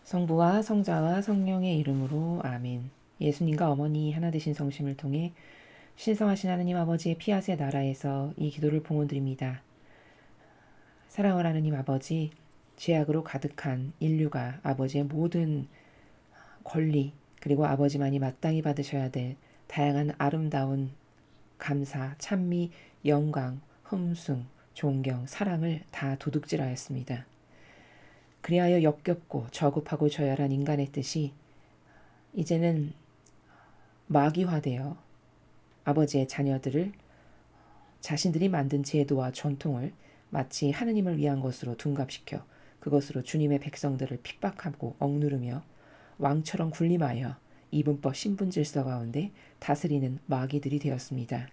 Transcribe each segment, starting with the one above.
성부와 성자와 성령의 이름으로 아멘. 예수님과 어머니 하나 되신 성심을 통해 신성하신 하느님 아버지의 피아세 나라에서 이 기도를 봉헌드립니다. 사랑을 하느님 아버지, 죄악으로 가득한 인류가 아버지의 모든 권리 그리고 아버지만이 마땅히 받으셔야 될 다양한 아름다운 감사, 찬미, 영광, 흠숭, 존경, 사랑을 다 도둑질하였습니다. 그리하여 역겹고 저급하고 저열한 인간의 뜻이 이제는 마귀화되어 아버지의 자녀들을 자신들이 만든 제도와 전통을 마치 하느님을 위한 것으로 둔갑시켜 그것으로 주님의 백성들을 핍박하고 억누르며 왕처럼 군림하여 이분법 신분질서 가운데 다스리는 마귀들이 되었습니다.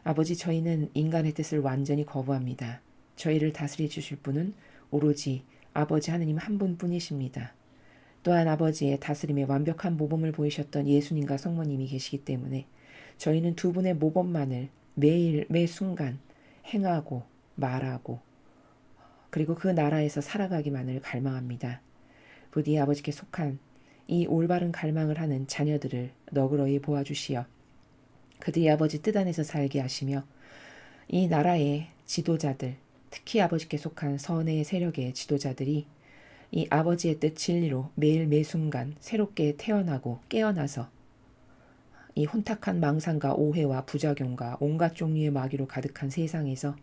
아버지, 저희는 인간의 뜻을 완전히 거부합니다. 저희를 다스려 주실 분은 오로지 아버지 하느님 한 분뿐이십니다. 또한 아버지의 다스림에 완벽한 모범을 보이셨던 예수님과 성모님이 계시기 때문에 저희는 두 분의 모범만을 매일 매 순간 행하고 말하고 그리고 그 나라에서 살아가기만을 갈망합니다. 부디 아버지께 속한 이 올바른 갈망을 하는 자녀들을 너그러이 보아주시어 그들이 아버지 뜻 안에서 살게 하시며 이 나라의 지도자들, 특히 아버지께 속한 선의 세력의 지도자들이 이 아버지의 뜻 진리로 매일 매순간 새롭게 태어나고 깨어나서 이 혼탁한 망상과 오해와 부작용과 온갖 종류의 마귀로 가득한 세상에서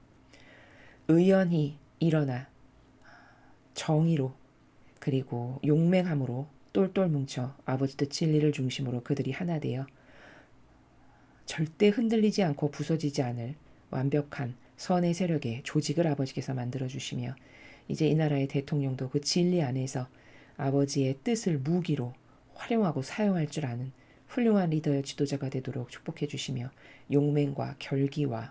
의연히 일어나 정의로 그리고 용맹함으로 똘똘 뭉쳐 아버지 뜻 진리를 중심으로 그들이 하나 되어 절대 흔들리지 않고 부서지지 않을 완벽한 선의 세력의 조직을 아버지께서 만들어주시며 이제 이 나라의 대통령도 그 진리 안에서 아버지의 뜻을 무기로 활용하고 사용할 줄 아는 훌륭한 리더의 지도자가 되도록 축복해 주시며 용맹과 결기와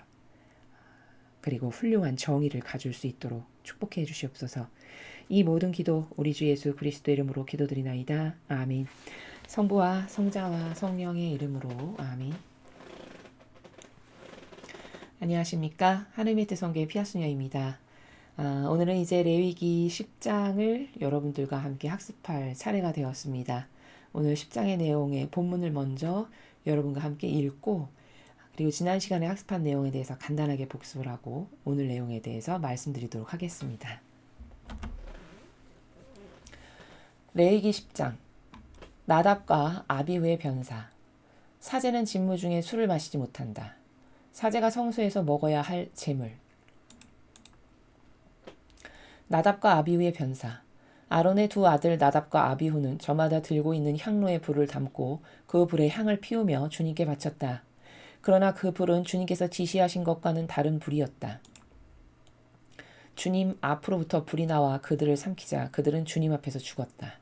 그리고 훌륭한 정의를 가질 수 있도록 축복해 주시옵소서. 이 모든 기도 우리 주 예수 그리스도 이름으로 기도드리나이다. 아멘. 성부와 성자와 성령의 이름으로 아멘. 안녕하십니까. 하느님의 뜻성교의 피아수녀입니다. 오늘은 이제 레위기 10장을 여러분들과 함께 학습할 차례가 되었습니다. 오늘 10장의 내용의 본문을 먼저 여러분과 함께 읽고 그리고 지난 시간에 학습한 내용에 대해서 간단하게 복습을 하고 오늘 내용에 대해서 말씀드리도록 하겠습니다. 레위기 10장 나답과 아비후의 변사. 사제는 직무 중에 술을 마시지 못한다. 사제가 성소에서 먹어야 할 제물. 나답과 아비후의 변사. 아론의 두 아들 나답과 아비후는 저마다 들고 있는 향로에 불을 담고 그 불에 향을 피우며 주님께 바쳤다. 그러나 그 불은 주님께서 지시하신 것과는 다른 불이었다. 주님 앞으로부터 불이 나와 그들을 삼키자 그들은 주님 앞에서 죽었다.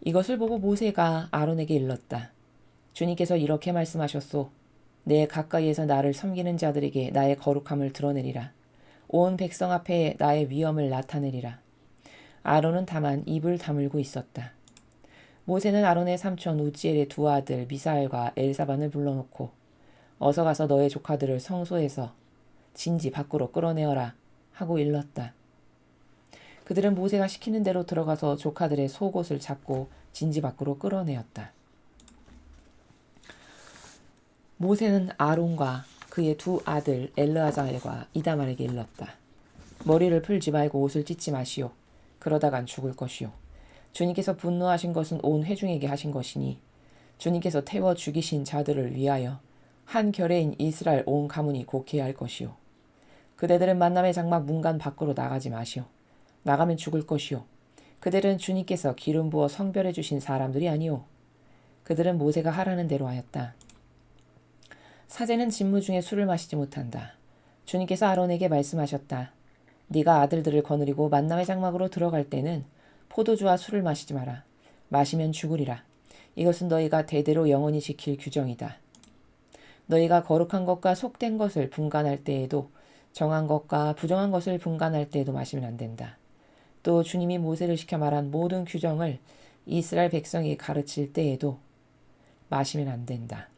이것을 보고 모세가 아론에게 일렀다. 주님께서 이렇게 말씀하셨소. 내 가까이에서 나를 섬기는 자들에게 나의 거룩함을 드러내리라. 온 백성 앞에 나의 위엄을 나타내리라. 아론은 다만 입을 다물고 있었다. 모세는 아론의 삼촌 우지엘의 두 아들 미사엘과 엘사반을 불러놓고 어서 가서 너의 조카들을 성소에서 진지 밖으로 끌어내어라 하고 일렀다. 그들은 모세가 시키는 대로 들어가서 조카들의 속옷을 잡고 진지 밖으로 끌어내었다. 모세는 아론과 그의 두 아들 엘르아잘과 이다말에게 일렀다. 머리를 풀지 말고 옷을 찢지 마시오. 그러다간 죽을 것이오. 주님께서 분노하신 것은 온 회중에게 하신 것이니 주님께서 태워 죽이신 자들을 위하여 한 결의인 이스라엘 온 가문이 곡해야 할 것이오. 그대들은 만남의 장막 문간 밖으로 나가지 마시오. 나가면 죽을 것이오. 그들은 주님께서 기름 부어 성별해 주신 사람들이 아니오. 그들은 모세가 하라는 대로 하였다. 사제는 직무 중에 술을 마시지 못한다. 주님께서 아론에게 말씀하셨다. 네가 아들들을 거느리고 만남의 장막으로 들어갈 때는 포도주와 술을 마시지 마라. 마시면 죽으리라. 이것은 너희가 대대로 영원히 지킬 규정이다. 너희가 거룩한 것과 속된 것을 분간할 때에도 정한 것과 부정한 것을 분간할 때에도 마시면 안 된다. 또 주님이 모세를 시켜 말한 모든 규정을 이스라엘 백성이 가르칠 때에도 마시면 안 된다.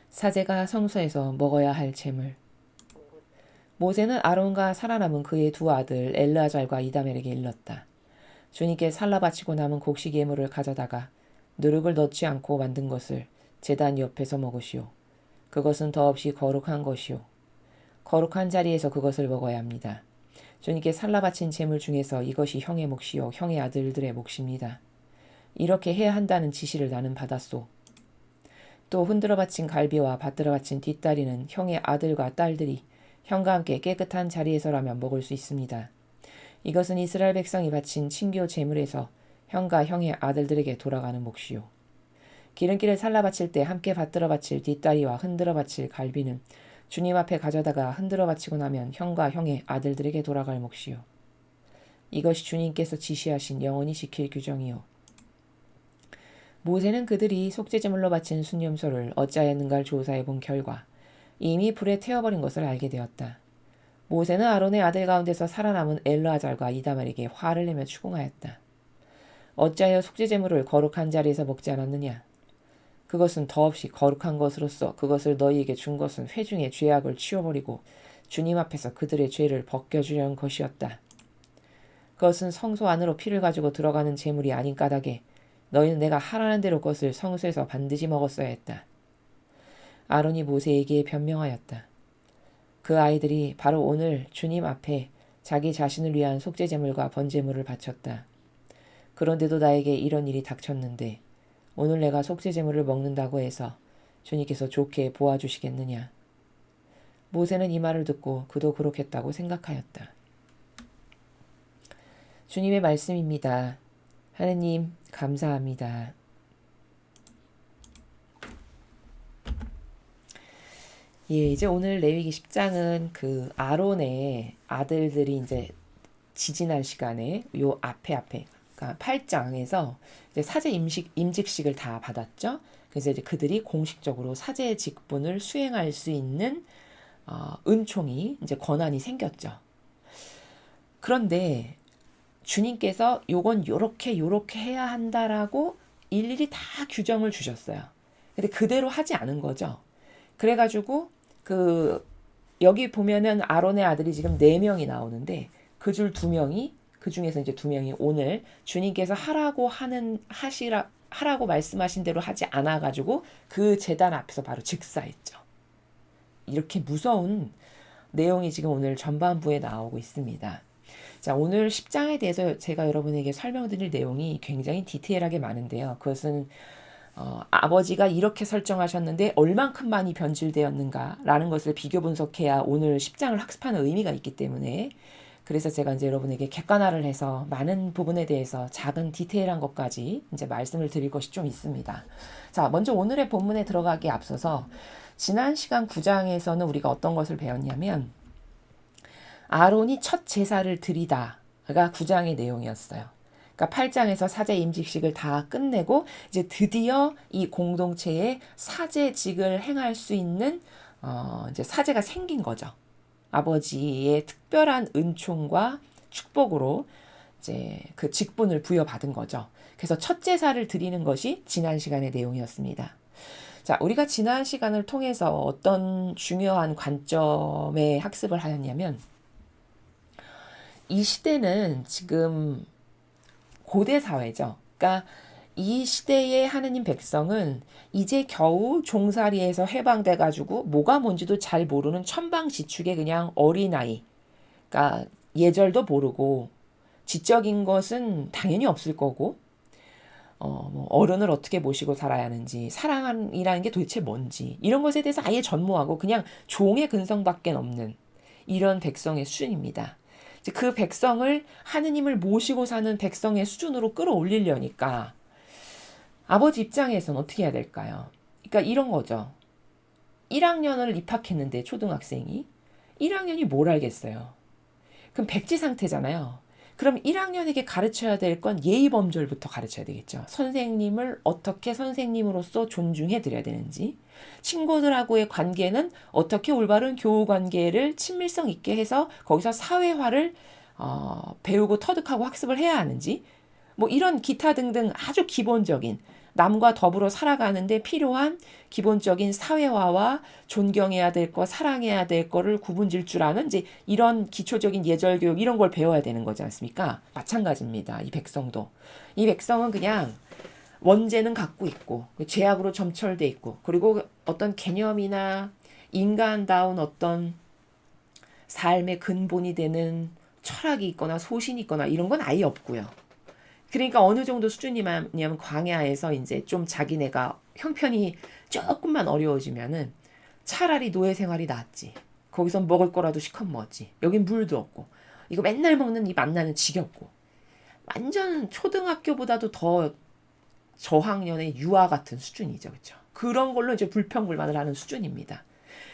사제가 성소에서 먹어야 할 제물. 모세는 아론과 살아남은 그의 두 아들 엘르아잘과 이다멜에게 일렀다. 주님께 살라 바치고 남은 곡식 예물을 가져다가 누룩을 넣지 않고 만든 것을 제단 옆에서 먹으시오. 그것은 더없이 거룩한 것이오. 거룩한 자리에서 그것을 먹어야 합니다. 주님께 살라 바친 제물 중에서 이것이 형의 몫이요 형의 아들들의 몫입니다. 이렇게 해야 한다는 지시를 나는 받았소. 또 흔들어 바친 갈비와 받들어 바친 뒷다리는 형의 아들과 딸들이 형과 함께 깨끗한 자리에서라면 먹을 수 있습니다. 이것은 이스라엘 백성이 바친 친교 제물에서 형과 형의 아들들에게 돌아가는 몫이요. 기름기를 살라 바칠 때 함께 받들어 바칠 뒷다리와 흔들어 바칠 갈비는 주님 앞에 가져다가 흔들어 바치고 나면 형과 형의 아들들에게 돌아갈 몫이요. 이것이 주님께서 지시하신 영원히 지킬 규정이요. 모세는 그들이 속죄제물로 바친 순념소를 어찌하였는가를 조사해 본 결과 이미 불에 태워버린 것을 알게 되었다. 모세는 아론의 아들 가운데서 살아남은 엘르아잘과 이다말에게 화를 내며 추궁하였다. 어찌하여 속죄제물을 거룩한 자리에서 먹지 않았느냐? 그것은 더없이 거룩한 것으로서 그것을 너희에게 준 것은 회중의 죄악을 치워버리고 주님 앞에서 그들의 죄를 벗겨주려는 것이었다. 그것은 성소 안으로 피를 가지고 들어가는 제물이 아닌 까닭에 너희는 내가 하라는 대로 그것을 성소에서 반드시 먹었어야 했다. 아론이 모세에게 변명하였다. 그 아이들이 바로 오늘 주님 앞에 자기 자신을 위한 속죄제물과 번제물을 바쳤다. 그런데도 나에게 이런 일이 닥쳤는데 오늘 내가 속죄제물을 먹는다고 해서 주님께서 좋게 보아주시겠느냐. 모세는 이 말을 듣고 그도 그렇겠다고 생각하였다. 주님의 말씀입니다. 하느님 감사합니다. 예, 이제 오늘 레위기 10장은 그 아론의 아들들이 이제 지지난 시간에 요 앞에 그러니까 8장에서 이제 사제 임직식을 다 받았죠. 그래서 이제 그들이 공식적으로 사제 직분을 수행할 수 있는 은총이 이제 권한이 생겼죠. 그런데 주님께서 요건 요렇게 해야 한다라고 일일이 다 규정을 주셨어요. 근데 그대로 하지 않은 거죠. 그래가지고 여기 보면은 아론의 아들이 지금 4명이 나오는데 그 중에서 이제 2명이 오늘 주님께서 하라고 말씀하신 대로 하지 않아가지고 그 제단 앞에서 바로 즉사했죠. 이렇게 무서운 내용이 지금 오늘 전반부에 나오고 있습니다. 자, 오늘 10장에 대해서 제가 여러분에게 설명드릴 내용이 굉장히 디테일하게 많은데요. 그것은 아버지가 이렇게 설정하셨는데 얼만큼 많이 변질되었는가라는 것을 비교 분석해야 오늘 10장을 학습하는 의미가 있기 때문에 그래서 제가 이제 여러분에게 객관화를 해서 많은 부분에 대해서 작은 디테일한 것까지 이제 말씀을 드릴 것이 좀 있습니다. 자, 먼저 오늘의 본문에 들어가기에 앞서서 지난 시간 9장에서는 우리가 어떤 것을 배웠냐면 아론이 첫 제사를 드리다가 9장의 내용이었어요. 그러니까 8장에서 사제 임직식을 다 끝내고 이제 드디어 이 공동체에 사제직을 행할 수 있는 이제 사제가 생긴 거죠. 아버지의 특별한 은총과 축복으로 이제 그 직분을 부여받은 거죠. 그래서 첫 제사를 드리는 것이 지난 시간의 내용이었습니다. 자, 우리가 지난 시간을 통해서 어떤 중요한 관점의 학습을 하였냐면 이 시대는 지금 고대 사회죠. 그러니까 이 시대의 하느님 백성은 이제 겨우 종살이에서 해방돼가지고 뭐가 뭔지도 잘 모르는 천방지축의 그냥 어린아이. 그러니까 예절도 모르고 지적인 것은 당연히 없을 거고 뭐 어른을 어떻게 모시고 살아야 하는지 사랑이라는 게 도대체 뭔지 이런 것에 대해서 아예 전무하고 그냥 종의 근성밖에 없는 이런 백성의 수준입니다. 그 백성을 하느님을 모시고 사는 백성의 수준으로 끌어올리려니까 아버지 입장에서는 어떻게 해야 될까요? 그러니까 이런 거죠. 1학년을 입학했는데 초등학생이 1학년이 뭘 알겠어요? 그럼 백지 상태잖아요. 그럼 1학년에게 가르쳐야 될 건 예의범절부터 가르쳐야 되겠죠. 선생님을 어떻게 선생님으로서 존중해 드려야 되는지, 친구들하고의 관계는 어떻게 올바른 교우 관계를 친밀성 있게 해서 거기서 사회화를 배우고 터득하고 학습을 해야 하는지, 뭐 이런 기타 등등 아주 기본적인 남과 더불어 살아가는데 필요한 기본적인 사회화와 존경해야 될 거, 사랑해야 될 거를 구분질 줄 아는 이제 이런 기초적인 예절 교육 이런 걸 배워야 되는 거지 않습니까? 마찬가지입니다. 이 백성도. 이 백성은 그냥 원죄는 갖고 있고 죄악으로 점철돼 있고 그리고 어떤 개념이나 인간다운 어떤 삶의 근본이 되는 철학이 있거나 소신이 있거나 이런 건 아예 없고요. 그러니까 어느 정도 수준이냐면 광야에서 이제 좀 자기네가 형편이 조금만 어려워지면은 차라리 노예 생활이 낫지. 거기서 먹을 거라도 시컷 먹었지. 여긴 물도 없고. 이거 맨날 먹는 이 만나는 지겹고. 완전 초등학교보다도 더 저학년의 유아 같은 수준이죠. 그렇죠? 그런 걸로 이제 불평불만을 하는 수준입니다.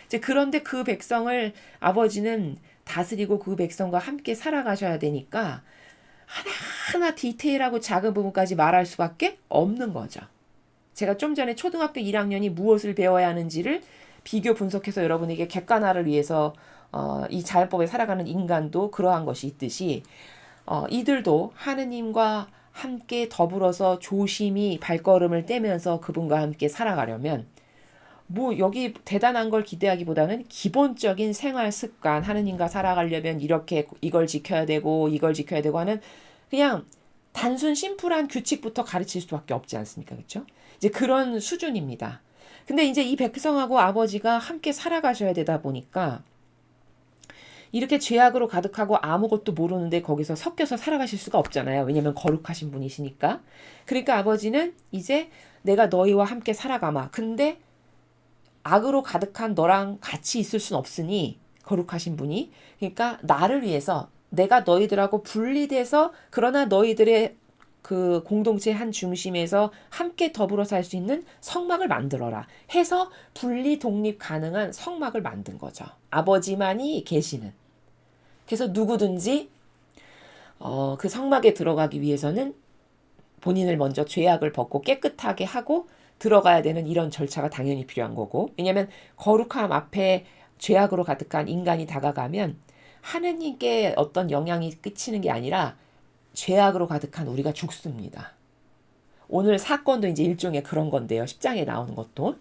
이제 그런데 그 백성을 아버지는 다스리고 그 백성과 함께 살아가셔야 되니까 하나하나 디테일하고 작은 부분까지 말할 수밖에 없는 거죠. 제가 좀 전에 초등학교 1학년이 무엇을 배워야 하는지를 비교 분석해서 여러분에게 객관화를 위해서 이 자연법에 살아가는 인간도 그러한 것이 있듯이 이들도 하느님과 함께 더불어서 조심히 발걸음을 떼면서 그분과 함께 살아가려면 뭐 여기 대단한 걸 기대하기보다는 기본적인 생활 습관 하느님과 살아가려면 이렇게 이걸 지켜야 되고 이걸 지켜야 되고 하는 그냥 단순 심플한 규칙부터 가르칠 수밖에 없지 않습니까? 그렇죠? 이제 그런 수준입니다. 근데 이제 이 백성하고 아버지가 함께 살아가셔야 되다 보니까 이렇게 죄악으로 가득하고 아무것도 모르는데 거기서 섞여서 살아가실 수가 없잖아요. 왜냐면 거룩하신 분이시니까. 그러니까 아버지는 이제 내가 너희와 함께 살아가마. 근데 악으로 가득한 너랑 같이 있을 순 없으니 거룩하신 분이 그러니까 나를 위해서 내가 너희들하고 분리돼서 그러나 너희들의 그 공동체 한 중심에서 함께 더불어 살 수 있는 성막을 만들어라 해서 분리 독립 가능한 성막을 만든 거죠. 아버지만이 계시는. 그래서 누구든지 그 성막에 들어가기 위해서는 본인을 먼저 죄악을 벗고 깨끗하게 하고 들어가야 되는 이런 절차가 당연히 필요한 거고 왜냐하면 거룩함 앞에 죄악으로 가득한 인간이 다가가면 하느님께 어떤 영향이 끼치는 게 아니라 죄악으로 가득한 우리가 죽습니다. 오늘 사건도 이제 일종의 그런 건데요. 10장에 나오는 것도.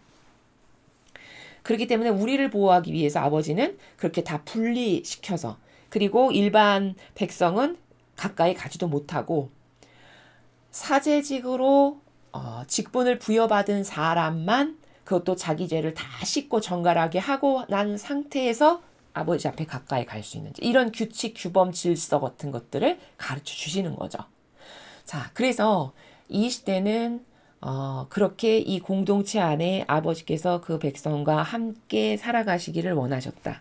그렇기 때문에 우리를 보호하기 위해서 아버지는 그렇게 다 분리시켜서 그리고 일반 백성은 가까이 가지도 못하고 사제직으로 직분을 부여받은 사람만 그것도 자기 죄를 다 씻고 정갈하게 하고 난 상태에서 아버지 앞에 가까이 갈 수 있는 이런 규칙, 규범, 질서 같은 것들을 가르쳐 주시는 거죠. 자, 그래서 이 시대는 그렇게 이 공동체 안에 아버지께서 그 백성과 함께 살아가시기를 원하셨다.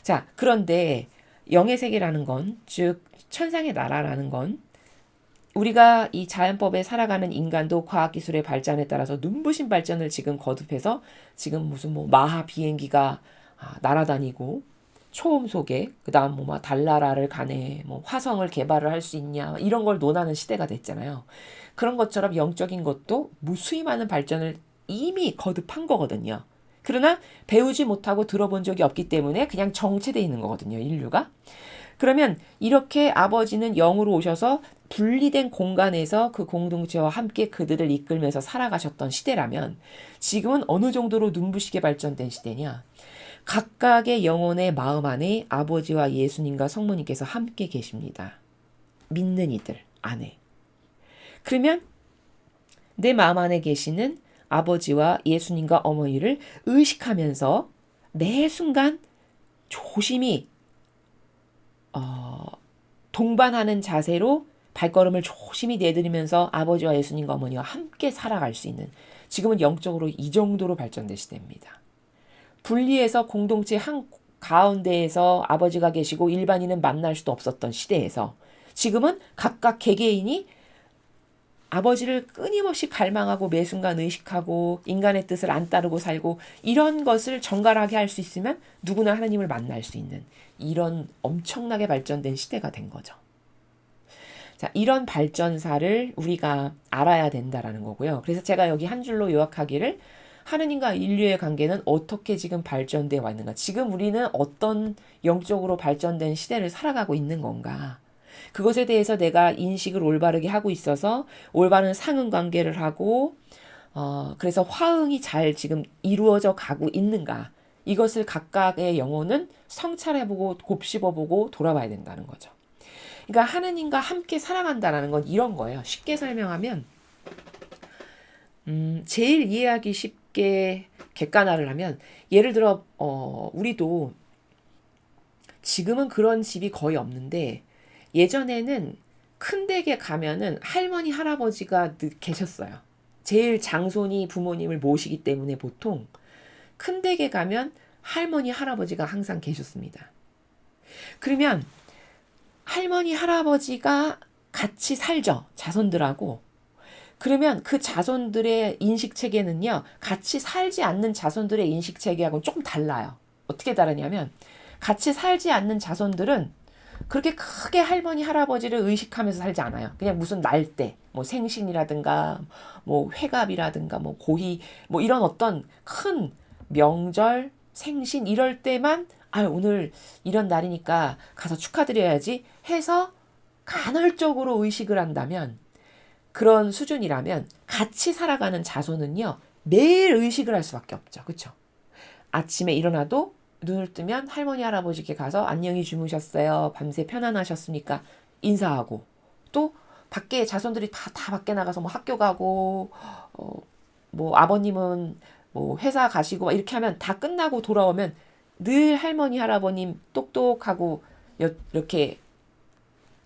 자, 그런데 영의 세계라는 건, 즉 천상의 나라라는 건 우리가 이 자연법에 살아가는 인간도 과학기술의 발전에 따라서 눈부신 발전을 지금 거듭해서 지금 무슨 뭐 마하 비행기가 날아다니고 초음 속에 그다음 뭐 달나라를 가네 뭐 화성을 개발을 할 수 있냐 이런 걸 논하는 시대가 됐잖아요. 그런 것처럼 영적인 것도 무수히 많은 발전을 이미 거듭한 거거든요. 그러나 배우지 못하고 들어본 적이 없기 때문에 그냥 정체되어 있는 거거든요. 인류가. 그러면 이렇게 아버지는 영으로 오셔서 분리된 공간에서 그 공동체와 함께 그들을 이끌면서 살아가셨던 시대라면 지금은 어느 정도로 눈부시게 발전된 시대냐. 각각의 영혼의 마음 안에 아버지와 예수님과 성모님께서 함께 계십니다. 믿는 이들 안에. 그러면 내 마음 안에 계시는 아버지와 예수님과 어머니를 의식하면서 매 순간 조심히 동반하는 자세로 발걸음을 조심히 내드리면서 아버지와 예수님과 어머니와 함께 살아갈 수 있는 지금은 영적으로 이 정도로 발전된 시대입니다. 분리해서 공동체 한 가운데에서 아버지가 계시고 일반인은 만날 수도 없었던 시대에서 지금은 각각 개개인이 아버지를 끊임없이 갈망하고 매 순간 의식하고 인간의 뜻을 안 따르고 살고 이런 것을 정갈하게 할 수 있으면 누구나 하나님을 만날 수 있는 이런 엄청나게 발전된 시대가 된 거죠. 자, 이런 발전사를 우리가 알아야 된다라는 거고요. 그래서 제가 여기 한 줄로 요약하기를 하느님과 인류의 관계는 어떻게 지금 발전되어 왔는가? 지금 우리는 어떤 영적으로 발전된 시대를 살아가고 있는 건가? 그것에 대해서 내가 인식을 올바르게 하고 있어서 올바른 상응 관계를 하고 그래서 화응이 잘 지금 이루어져 가고 있는가. 이것을 각각의 영혼은 성찰해보고 곱씹어보고 돌아봐야 된다는 거죠. 그러니까 하느님과 함께 살아간다는 건 이런 거예요. 쉽게 설명하면 제일 이해하기 쉽게 객관화를 하면 예를 들어 우리도 지금은 그런 집이 거의 없는데 예전에는 큰 댁에 가면은 할머니 할아버지가 계셨어요. 제일 장손이 부모님을 모시기 때문에 보통 큰 댁에 가면 할머니 할아버지가 항상 계셨습니다. 그러면 할머니 할아버지가 같이 살죠. 자손들하고. 그러면 그 자손들의 인식체계는요. 같이 살지 않는 자손들의 인식체계하고는 조금 달라요. 어떻게 다르냐면 같이 살지 않는 자손들은 그렇게 크게 할머니 할아버지를 의식하면서 살지 않아요. 그냥 무슨 날때 뭐 생신이라든가 뭐 회갑이라든가 뭐 고희 뭐 이런 어떤 큰 명절 생신 이럴 때만 오늘 이런 날이니까 가서 축하드려야지 해서 간헐적으로 의식을 한다면 그런 수준이라면 같이 살아가는 자손은요. 매일 의식을 할 수밖에 없죠. 그렇죠? 아침에 일어나도 눈을 뜨면 할머니 할아버지께 가서 안녕히 주무셨어요. 밤새 편안하셨습니까? 인사하고 또 밖에 자손들이 다 밖에 나가서 뭐 학교 가고 뭐 아버님은 뭐 회사 가시고 이렇게 하면 다 끝나고 돌아오면 늘 할머니 할아버님 똑똑하고 이렇게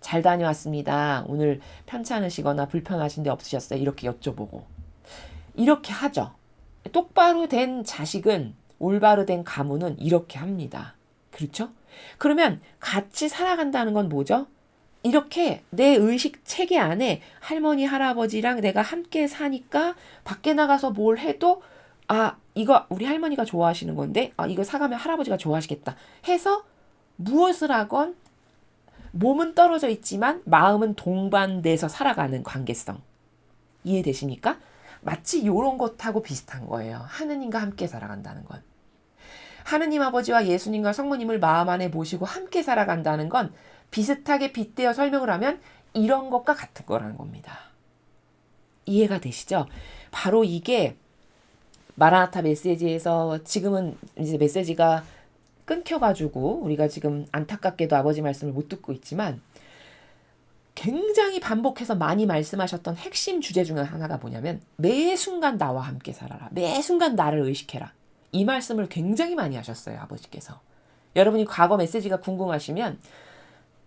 잘 다녀왔습니다. 오늘 편찮으시거나 불편하신 데 없으셨어요? 이렇게 여쭤보고 이렇게 하죠. 똑바로 된 자식은 올바로 된 가문은 이렇게 합니다. 그렇죠? 그러면 같이 살아간다는 건 뭐죠? 이렇게 내 의식 체계 안에 할머니 할아버지랑 내가 함께 사니까 밖에 나가서 뭘 해도 이거 우리 할머니가 좋아하시는 건데 이거 사가면 할아버지가 좋아하시겠다 해서 무엇을 하건 몸은 떨어져 있지만 마음은 동반돼서 살아가는 관계성. 이해되십니까? 마치 이런 것하고 비슷한 거예요. 하느님과 함께 살아간다는 건. 하느님 아버지와 예수님과 성모님을 마음 안에 모시고 함께 살아간다는 건 비슷하게 빗대어 설명을 하면 이런 것과 같은 거라는 겁니다. 이해가 되시죠? 바로 이게 마라나타 메시지에서 지금은 이제 메시지가 끊겨가지고 우리가 지금 안타깝게도 아버지 말씀을 못 듣고 있지만 굉장히 반복해서 많이 말씀하셨던 핵심 주제 중에 하나가 뭐냐면 매 순간 나와 함께 살아라. 매 순간 나를 의식해라. 이 말씀을 굉장히 많이 하셨어요. 아버지께서. 여러분이 과거 메시지가 궁금하시면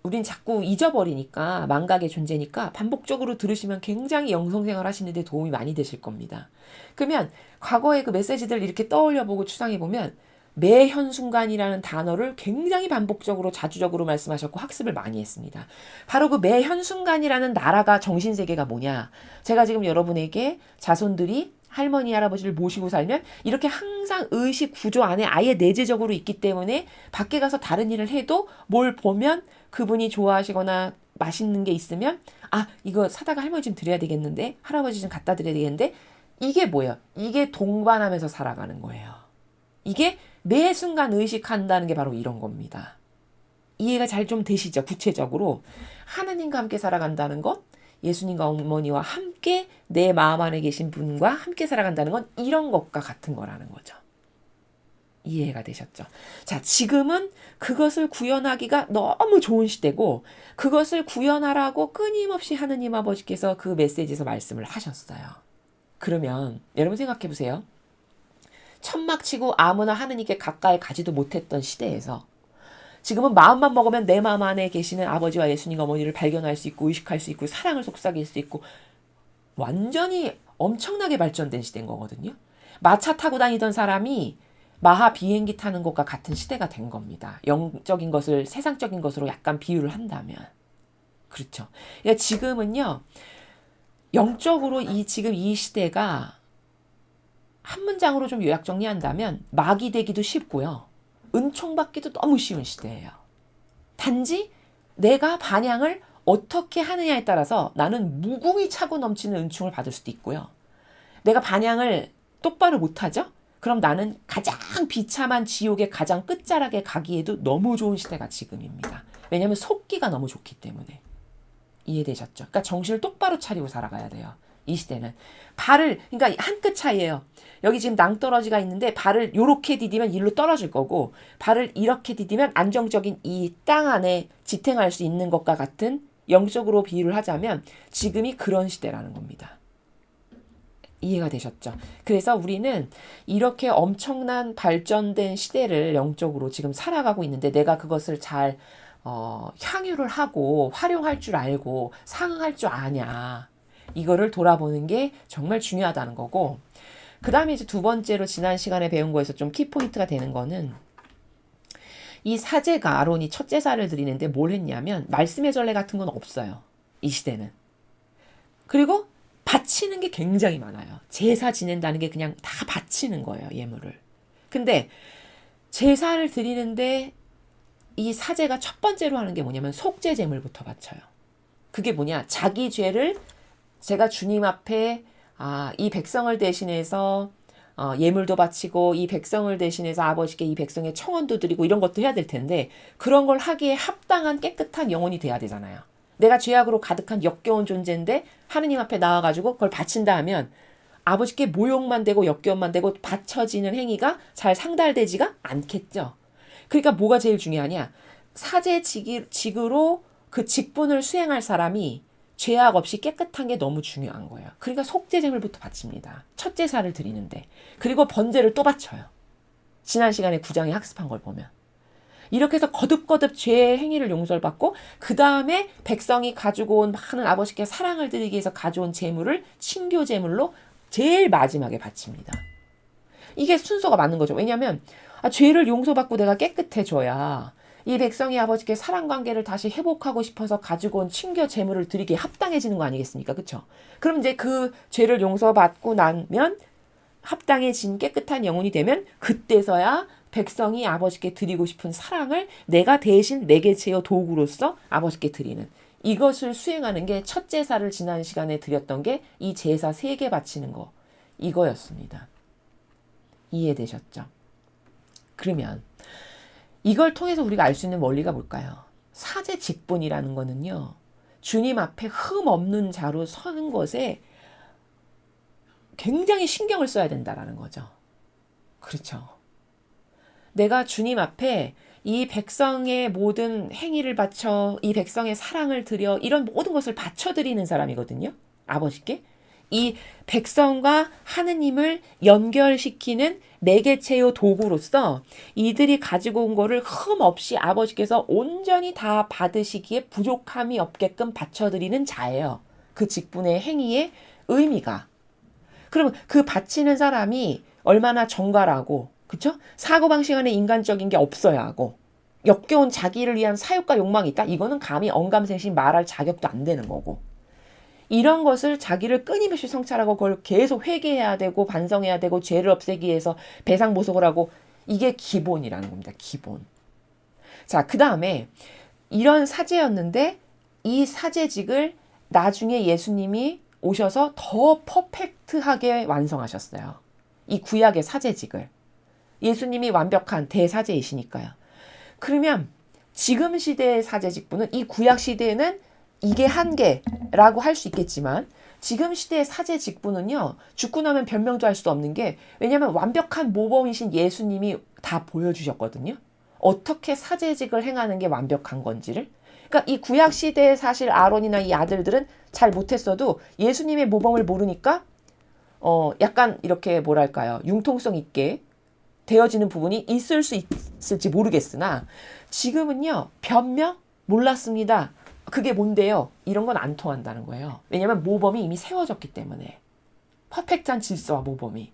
우린 자꾸 잊어버리니까 망각의 존재니까 반복적으로 들으시면 굉장히 영성생활 하시는데 도움이 많이 되실 겁니다. 그러면 과거의 그 메시지들 이렇게 떠올려보고 추상해보면 매 현순간이라는 단어를 굉장히 반복적으로 자주적으로 말씀하셨고 학습을 많이 했습니다. 바로 그 매 현순간이라는 나라가 정신세계가 뭐냐. 제가 지금 여러분에게 자손들이 할머니 할아버지를 모시고 살면 이렇게 항상 의식 구조 안에 아예 내재적으로 있기 때문에 밖에 가서 다른 일을 해도 뭘 보면 그분이 좋아하시거나 맛있는 게 있으면 이거 사다가 할머니 좀 드려야 되겠는데 할아버지 좀 갖다 드려야 되겠는데 이게 뭐예요? 이게 동반하면서 살아가는 거예요. 이게 매 순간 의식한다는 게 바로 이런 겁니다. 이해가 잘 좀 되시죠? 구체적으로 하느님과 함께 살아간다는 것, 예수님과 어머니와 함께 내 마음 안에 계신 분과 함께 살아간다는 건 이런 것과 같은 거라는 거죠. 이해가 되셨죠? 자, 지금은 그것을 구현하기가 너무 좋은 시대고 그것을 구현하라고 끊임없이 하느님 아버지께서 그 메시지에서 말씀을 하셨어요. 그러면 여러분 생각해 보세요. 천막치고 아무나 하느님께 가까이 가지도 못했던 시대에서 지금은 마음만 먹으면 내 마음 안에 계시는 아버지와 예수님 어머니를 발견할 수 있고 의식할 수 있고 사랑을 속삭일 수 있고 완전히 엄청나게 발전된 시대인 거거든요. 마차 타고 다니던 사람이 마하 비행기 타는 것과 같은 시대가 된 겁니다. 영적인 것을 세상적인 것으로 약간 비유를 한다면. 그렇죠. 그러니까 지금은요. 영적으로 지금 이 시대가 한 문장으로 좀 요약 정리한다면 마귀 되기도 쉽고요. 은총 받기도 너무 쉬운 시대예요. 단지 내가 반향을 어떻게 하느냐에 따라서 나는 무궁히 차고 넘치는 은총을 받을 수도 있고요. 내가 반향을 똑바로 못하죠? 그럼 나는 가장 비참한 지옥의 가장 끝자락에 가기에도 너무 좋은 시대가 지금입니다. 왜냐하면 속기가 너무 좋기 때문에. 이해되셨죠? 그러니까 정신을 똑바로 차리고 살아가야 돼요. 이 시대는. 발을, 그러니까 한 끗 차이예요. 여기 지금 낭떠러지가 있는데 발을 요렇게 디디면 일로 떨어질 거고, 발을 이렇게 디디면 안정적인 이 땅 안에 지탱할 수 있는 것과 같은, 영적으로 비유를 하자면 지금이 그런 시대라는 겁니다. 이해가 되셨죠? 그래서 우리는 이렇게 엄청난 발전된 시대를 영적으로 지금 살아가고 있는데, 내가 그것을 잘 향유를 하고 활용할 줄 알고 상응할 줄 아냐, 이거를 돌아보는 게 정말 중요하다는 거고, 그 다음에 이제 두 번째로 지난 시간에 배운 거에서 좀 키포인트가 되는 거는, 이 사제가, 아론이 첫 제사를 드리는데 뭘 했냐면 말씀의 전례 같은 건 없어요. 이 시대는. 그리고 바치는 게 굉장히 많아요. 제사 지낸다는 게 그냥 다 바치는 거예요, 예물을. 근데 제사를 드리는데 이 사제가 첫 번째로 하는 게 뭐냐면 속죄 제물부터 바쳐요. 그게 뭐냐? 자기 죄를 제가 주님 앞에 이 백성을 대신해서 예물도 바치고, 이 백성을 대신해서 아버지께 이 백성의 청원도 드리고, 이런 것도 해야 될 텐데, 그런 걸 하기에 합당한 깨끗한 영혼이 돼야 되잖아요. 내가 죄악으로 가득한 역겨운 존재인데 하느님 앞에 나와가지고 그걸 바친다 하면 아버지께 모욕만 되고 역겨움만 되고 바쳐지는 행위가 잘 상달되지가 않겠죠. 그러니까 뭐가 제일 중요하냐? 사제직으로 그 직분을 수행할 사람이 죄악 없이 깨끗한 게 너무 중요한 거예요. 그러니까 속죄제물부터 바칩니다. 첫 제사를 드리는데. 그리고 번제를 또 바쳐요. 지난 시간에 9장에 학습한 걸 보면. 이렇게 해서 거듭거듭 죄의 행위를 용서를 받고, 그 다음에 백성이 가지고 온 많은 아버지께 사랑을 드리기 위해서 가져온 제물을 친교 제물로 제일 마지막에 바칩니다. 이게 순서가 맞는 거죠. 왜냐하면 죄를 용서받고 내가 깨끗해져야 이 백성이 아버지께 사랑 관계를 다시 회복하고 싶어서 가지고 온 친교 제물을 드리기에 합당해지는 거 아니겠습니까? 그렇죠? 그럼 이제 그 죄를 용서받고 나면, 합당해진 깨끗한 영혼이 되면, 그때서야 백성이 아버지께 드리고 싶은 사랑을 내가 대신 내게 제어 도구로서 아버지께 드리는, 이것을 수행하는 게 첫 제사를 지난 시간에 드렸던 게 이 제사 3개 바치는 거, 이거였습니다. 이해되셨죠? 그러면 이걸 통해서 우리가 알 수 있는 원리가 뭘까요? 사제 직분이라는 거는요, 주님 앞에 흠 없는 자로 서는 것에 굉장히 신경을 써야 된다라는 거죠. 그렇죠. 내가 주님 앞에 이 백성의 모든 행위를 바쳐, 이 백성의 사랑을 드려, 이런 모든 것을 바쳐드리는 사람이거든요. 아버지께. 이 백성과 하느님을 연결시키는 매개체요 도구로서 이들이 가지고 온 거를 흠 없이 아버지께서 온전히 다 받으시기에 부족함이 없게끔 바쳐드리는 자예요. 그 직분의 행위의 의미가. 그러면 그 바치는 사람이 얼마나 정갈하고, 그쵸? 사고방식 안에 인간적인 게 없어야 하고, 역겨운 자기를 위한 사욕과 욕망이 있다? 이거는 감히 언감생심 말할 자격도 안 되는 거고. 이런 것을 자기를 끊임없이 성찰하고 그걸 계속 회개해야 되고 반성해야 되고 죄를 없애기 위해서 배상보석을 하고, 이게 기본이라는 겁니다. 기본. 자, 그 다음에 이런 사제였는데 이 사제직을 나중에 예수님이 오셔서 더 퍼펙트하게 완성하셨어요. 이 구약의 사제직을. 예수님이 완벽한 대사제이시니까요. 그러면 지금 시대의 사제직분은, 이 구약 시대에는 이게 한계라고 할 수 있겠지만, 지금 시대의 사제직분은요, 죽고 나면 변명도 할 수 없는 게, 왜냐하면 완벽한 모범이신 예수님이 다 보여주셨거든요. 어떻게 사제직을 행하는 게 완벽한 건지를. 그러니까 이 구약 시대에 사실 아론이나 이 아들들은 잘 못했어도 예수님의 모범을 모르니까 약간 이렇게 뭐랄까요, 융통성 있게 되어지는 부분이 있을 수 있을지 모르겠으나, 지금은요, 변명? 몰랐습니다. 그게 뭔데요? 이런 건 안 통한다는 거예요. 왜냐하면 모범이 이미 세워졌기 때문에. 퍼펙트한 질서와 모범이.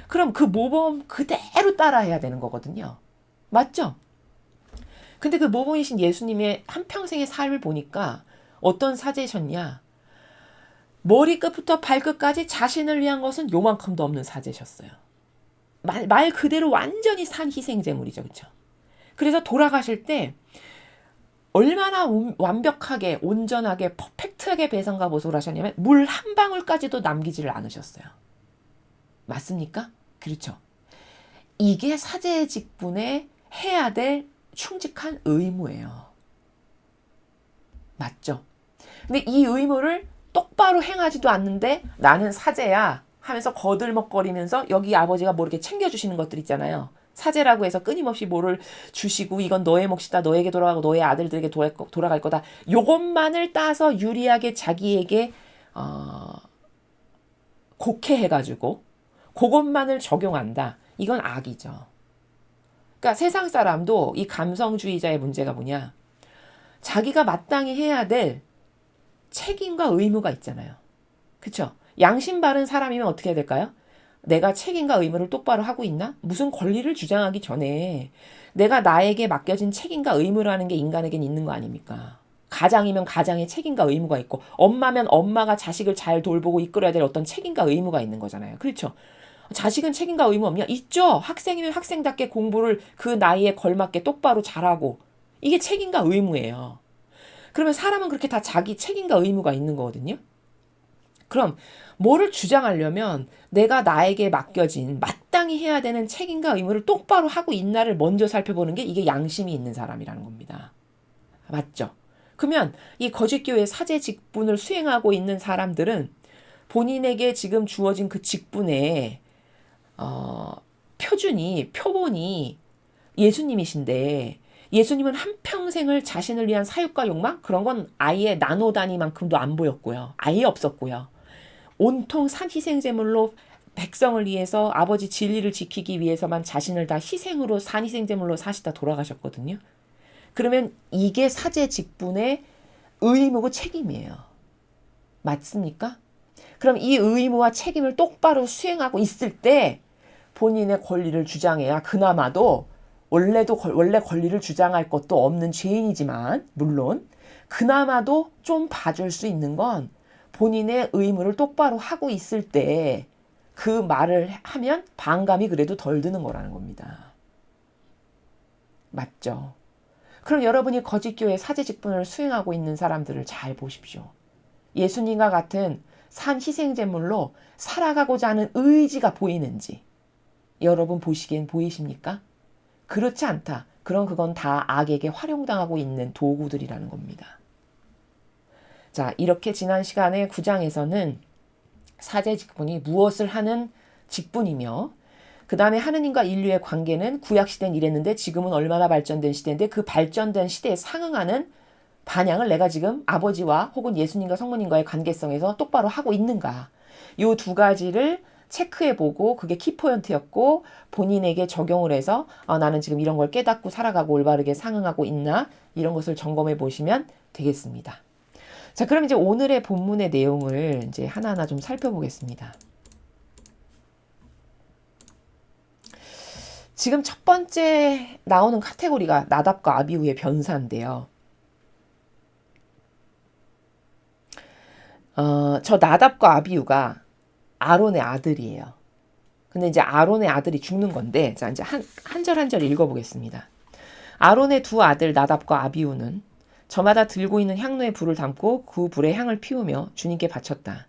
그럼 그 모범 그대로 따라해야 되는 거거든요. 맞죠? 근데 그 모범이신 예수님의 한평생의 삶을 보니까 어떤 사제셨냐? 머리끝부터 발끝까지 자신을 위한 것은 요만큼도 없는 사제셨어요. 말 그대로 완전히 산 희생제물이죠. 그렇죠? 그래서 돌아가실 때 얼마나 완벽하게, 온전하게, 퍼펙트하게 배상과 보석을 하셨냐면 물 한 방울까지도 남기지를 않으셨어요. 맞습니까? 그렇죠. 이게 사제의 직분에 해야 될 충직한 의무예요. 맞죠? 근데 이 의무를 똑바로 행하지도 않는데 나는 사제야 하면서 거들먹거리면서 여기 아버지가 뭐 이렇게 챙겨주시는 것들 있잖아요. 사제라고 해서 끊임없이 뭐를 주시고 이건 너의 몫이다. 너에게 돌아가고 너의 아들들에게 돌아갈 거다. 요것만을 따서 유리하게 자기에게 곡해해가지고 그것만을 적용한다. 이건 악이죠. 그러니까 세상 사람도 이 감성주의자의 문제가 뭐냐. 자기가 마땅히 해야 될 책임과 의무가 있잖아요. 그쵸? 양심 바른 사람이면 어떻게 해야 될까요? 내가 책임과 의무를 똑바로 하고 있나? 무슨 권리를 주장하기 전에 내가 나에게 맡겨진 책임과 의무라는 게 인간에겐 있는 거 아닙니까? 가장이면 가장의 책임과 의무가 있고 엄마면 엄마가 자식을 잘 돌보고 이끌어야 될 어떤 책임과 의무가 있는 거잖아요. 그렇죠? 자식은 책임과 의무 없냐? 있죠. 학생이면 학생답게 공부를 그 나이에 걸맞게 똑바로 잘하고 이게 책임과 의무예요. 그러면 사람은 그렇게 다 자기 책임과 의무가 있는 거거든요. 그럼 뭐를 주장하려면 내가 나에게 맡겨진 마땅히 해야 되는 책임과 의무를 똑바로 하고 있나를 먼저 살펴보는 게 이게 양심이 있는 사람이라는 겁니다. 맞죠? 그러면 이 거짓교회 사제 직분을 수행하고 있는 사람들은 본인에게 지금 주어진 그 직분에 표본이 예수님이신데 예수님은 한평생을 자신을 위한 사육과 욕망? 그런 건 아예 나노 단위만큼도 안 보였고요. 아예 없었고요. 온통 산희생제물로 백성을 위해서 아버지 진리를 지키기 위해서만 자신을 다 희생으로 산희생제물로 사시다 돌아가셨거든요. 그러면 이게 사제 직분의 의무고 책임이에요. 맞습니까? 그럼 이 의무와 책임을 똑바로 수행하고 있을 때 본인의 권리를 주장해야 그나마도 원래 권리를 주장할 것도 없는 죄인이지만 물론 그나마도 좀 봐줄 수 있는 건 본인의 의무를 똑바로 하고 있을 때 그 말을 하면 반감이 그래도 덜 드는 거라는 겁니다. 맞죠? 그럼 여러분이 거짓교회 사제 직분을 수행하고 있는 사람들을 잘 보십시오. 예수님과 같은 산 희생제물로 살아가고자 하는 의지가 보이는지 여러분 보시기엔 보이십니까? 그렇지 않다. 그럼 그건 다 악에게 활용당하고 있는 도구들이라는 겁니다. 자, 이렇게 지난 시간에 9장에서는 사제 직분이 무엇을 하는 직분이며 그 다음에 하느님과 인류의 관계는 구약시대는 이랬는데 지금은 얼마나 발전된 시대인데 그 발전된 시대에 상응하는 반향을 내가 지금 아버지와 혹은 예수님과 성모님과의 관계성에서 똑바로 하고 있는가. 이 두 가지를 체크해보고 그게 키포인트였고 본인에게 적용을 해서 나는 지금 이런 걸 깨닫고 살아가고 올바르게 상응하고 있나 이런 것을 점검해 보시면 되겠습니다. 자, 그럼 이제 오늘의 본문의 내용을 이제 하나하나 좀 살펴보겠습니다. 지금 첫 번째 나오는 카테고리가 나답과 아비후의 변사인데요. 저 나답과 아비후가 아론의 아들이에요. 근데 이제 아론의 아들이 죽는 건데, 자, 이제 한 절 한 절 읽어보겠습니다. 아론의 두 아들 나답과 아비후는 저마다 들고 있는 향로에 불을 담고 그 불에 향을 피우며 주님께 바쳤다.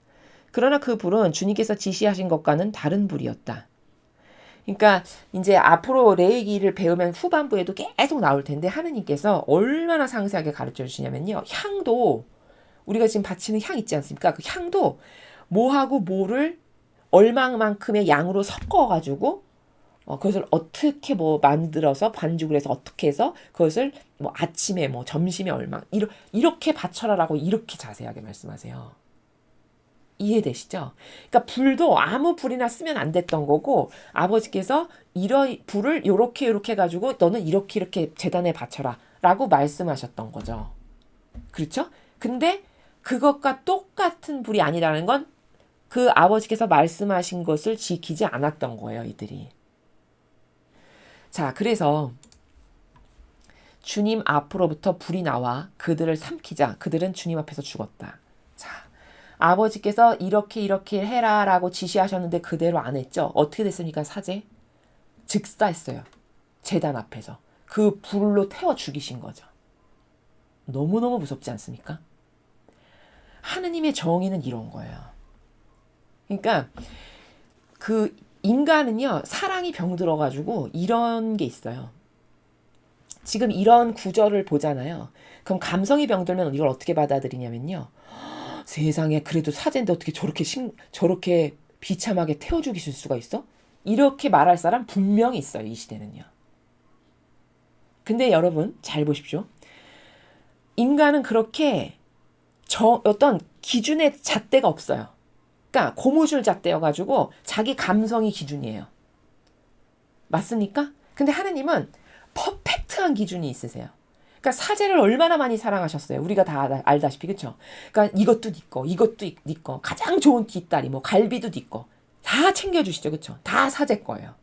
그러나 그 불은 주님께서 지시하신 것과는 다른 불이었다. 그러니까 이제 앞으로 레위기를 배우면 후반부에도 계속 나올 텐데 하느님께서 얼마나 상세하게 가르쳐 주시냐면요. 향도 우리가 지금 바치는 향 있지 않습니까? 그 향도 뭐하고 뭐를 얼마만큼의 양으로 섞어가지고 그것을 어떻게 뭐 만들어서 반죽을 해서 어떻게 해서 그것을 뭐 아침에 뭐 점심에 얼마 이렇게 바쳐라라고 이렇게 자세하게 말씀하세요. 이해되시죠? 그러니까 불도 아무 불이나 쓰면 안 됐던 거고 아버지께서 이런 불을 요렇게 해가지고 너는 이렇게 제단에 바쳐라라고 말씀하셨던 거죠. 그렇죠? 근데 그것과 똑같은 불이 아니라는 건 그 아버지께서 말씀하신 것을 지키지 않았던 거예요, 이들이. 자, 그래서 주님 앞으로부터 불이 나와 그들을 삼키자. 그들은 주님 앞에서 죽었다. 자, 아버지께서 이렇게 해라라고 지시하셨는데 그대로 안 했죠. 어떻게 됐습니까, 사제? 즉사했어요. 제단 앞에서. 그 불로 태워 죽이신 거죠. 너무너무 무섭지 않습니까? 하느님의 정의는 이런 거예요. 그러니까 인간은요, 사랑이 병들어가지고 이런 게 있어요. 지금 이런 구절을 보잖아요. 그럼 감성이 병들면 이걸 어떻게 받아들이냐면요. 세상에 그래도 사제인데 어떻게 저렇게 비참하게 태워 죽이실 수가 있어? 이렇게 말할 사람 분명히 있어요. 이 시대는요. 근데 여러분 잘 보십시오. 인간은 그렇게 어떤 기준의 잣대가 없어요. 그러니까 고무줄 잣대여가지고 자기 감성이 기준이에요. 맞습니까? 근데 하느님은 퍼펙트한 기준이 있으세요. 그러니까 사제를 얼마나 많이 사랑하셨어요. 우리가 다 알다시피 그렇죠. 그러니까 이것도 네 거, 이것도 네 거, 가장 좋은 뒷다리, 뭐 갈비도 네 거, 다 챙겨주시죠, 그렇죠. 다 사제 거예요.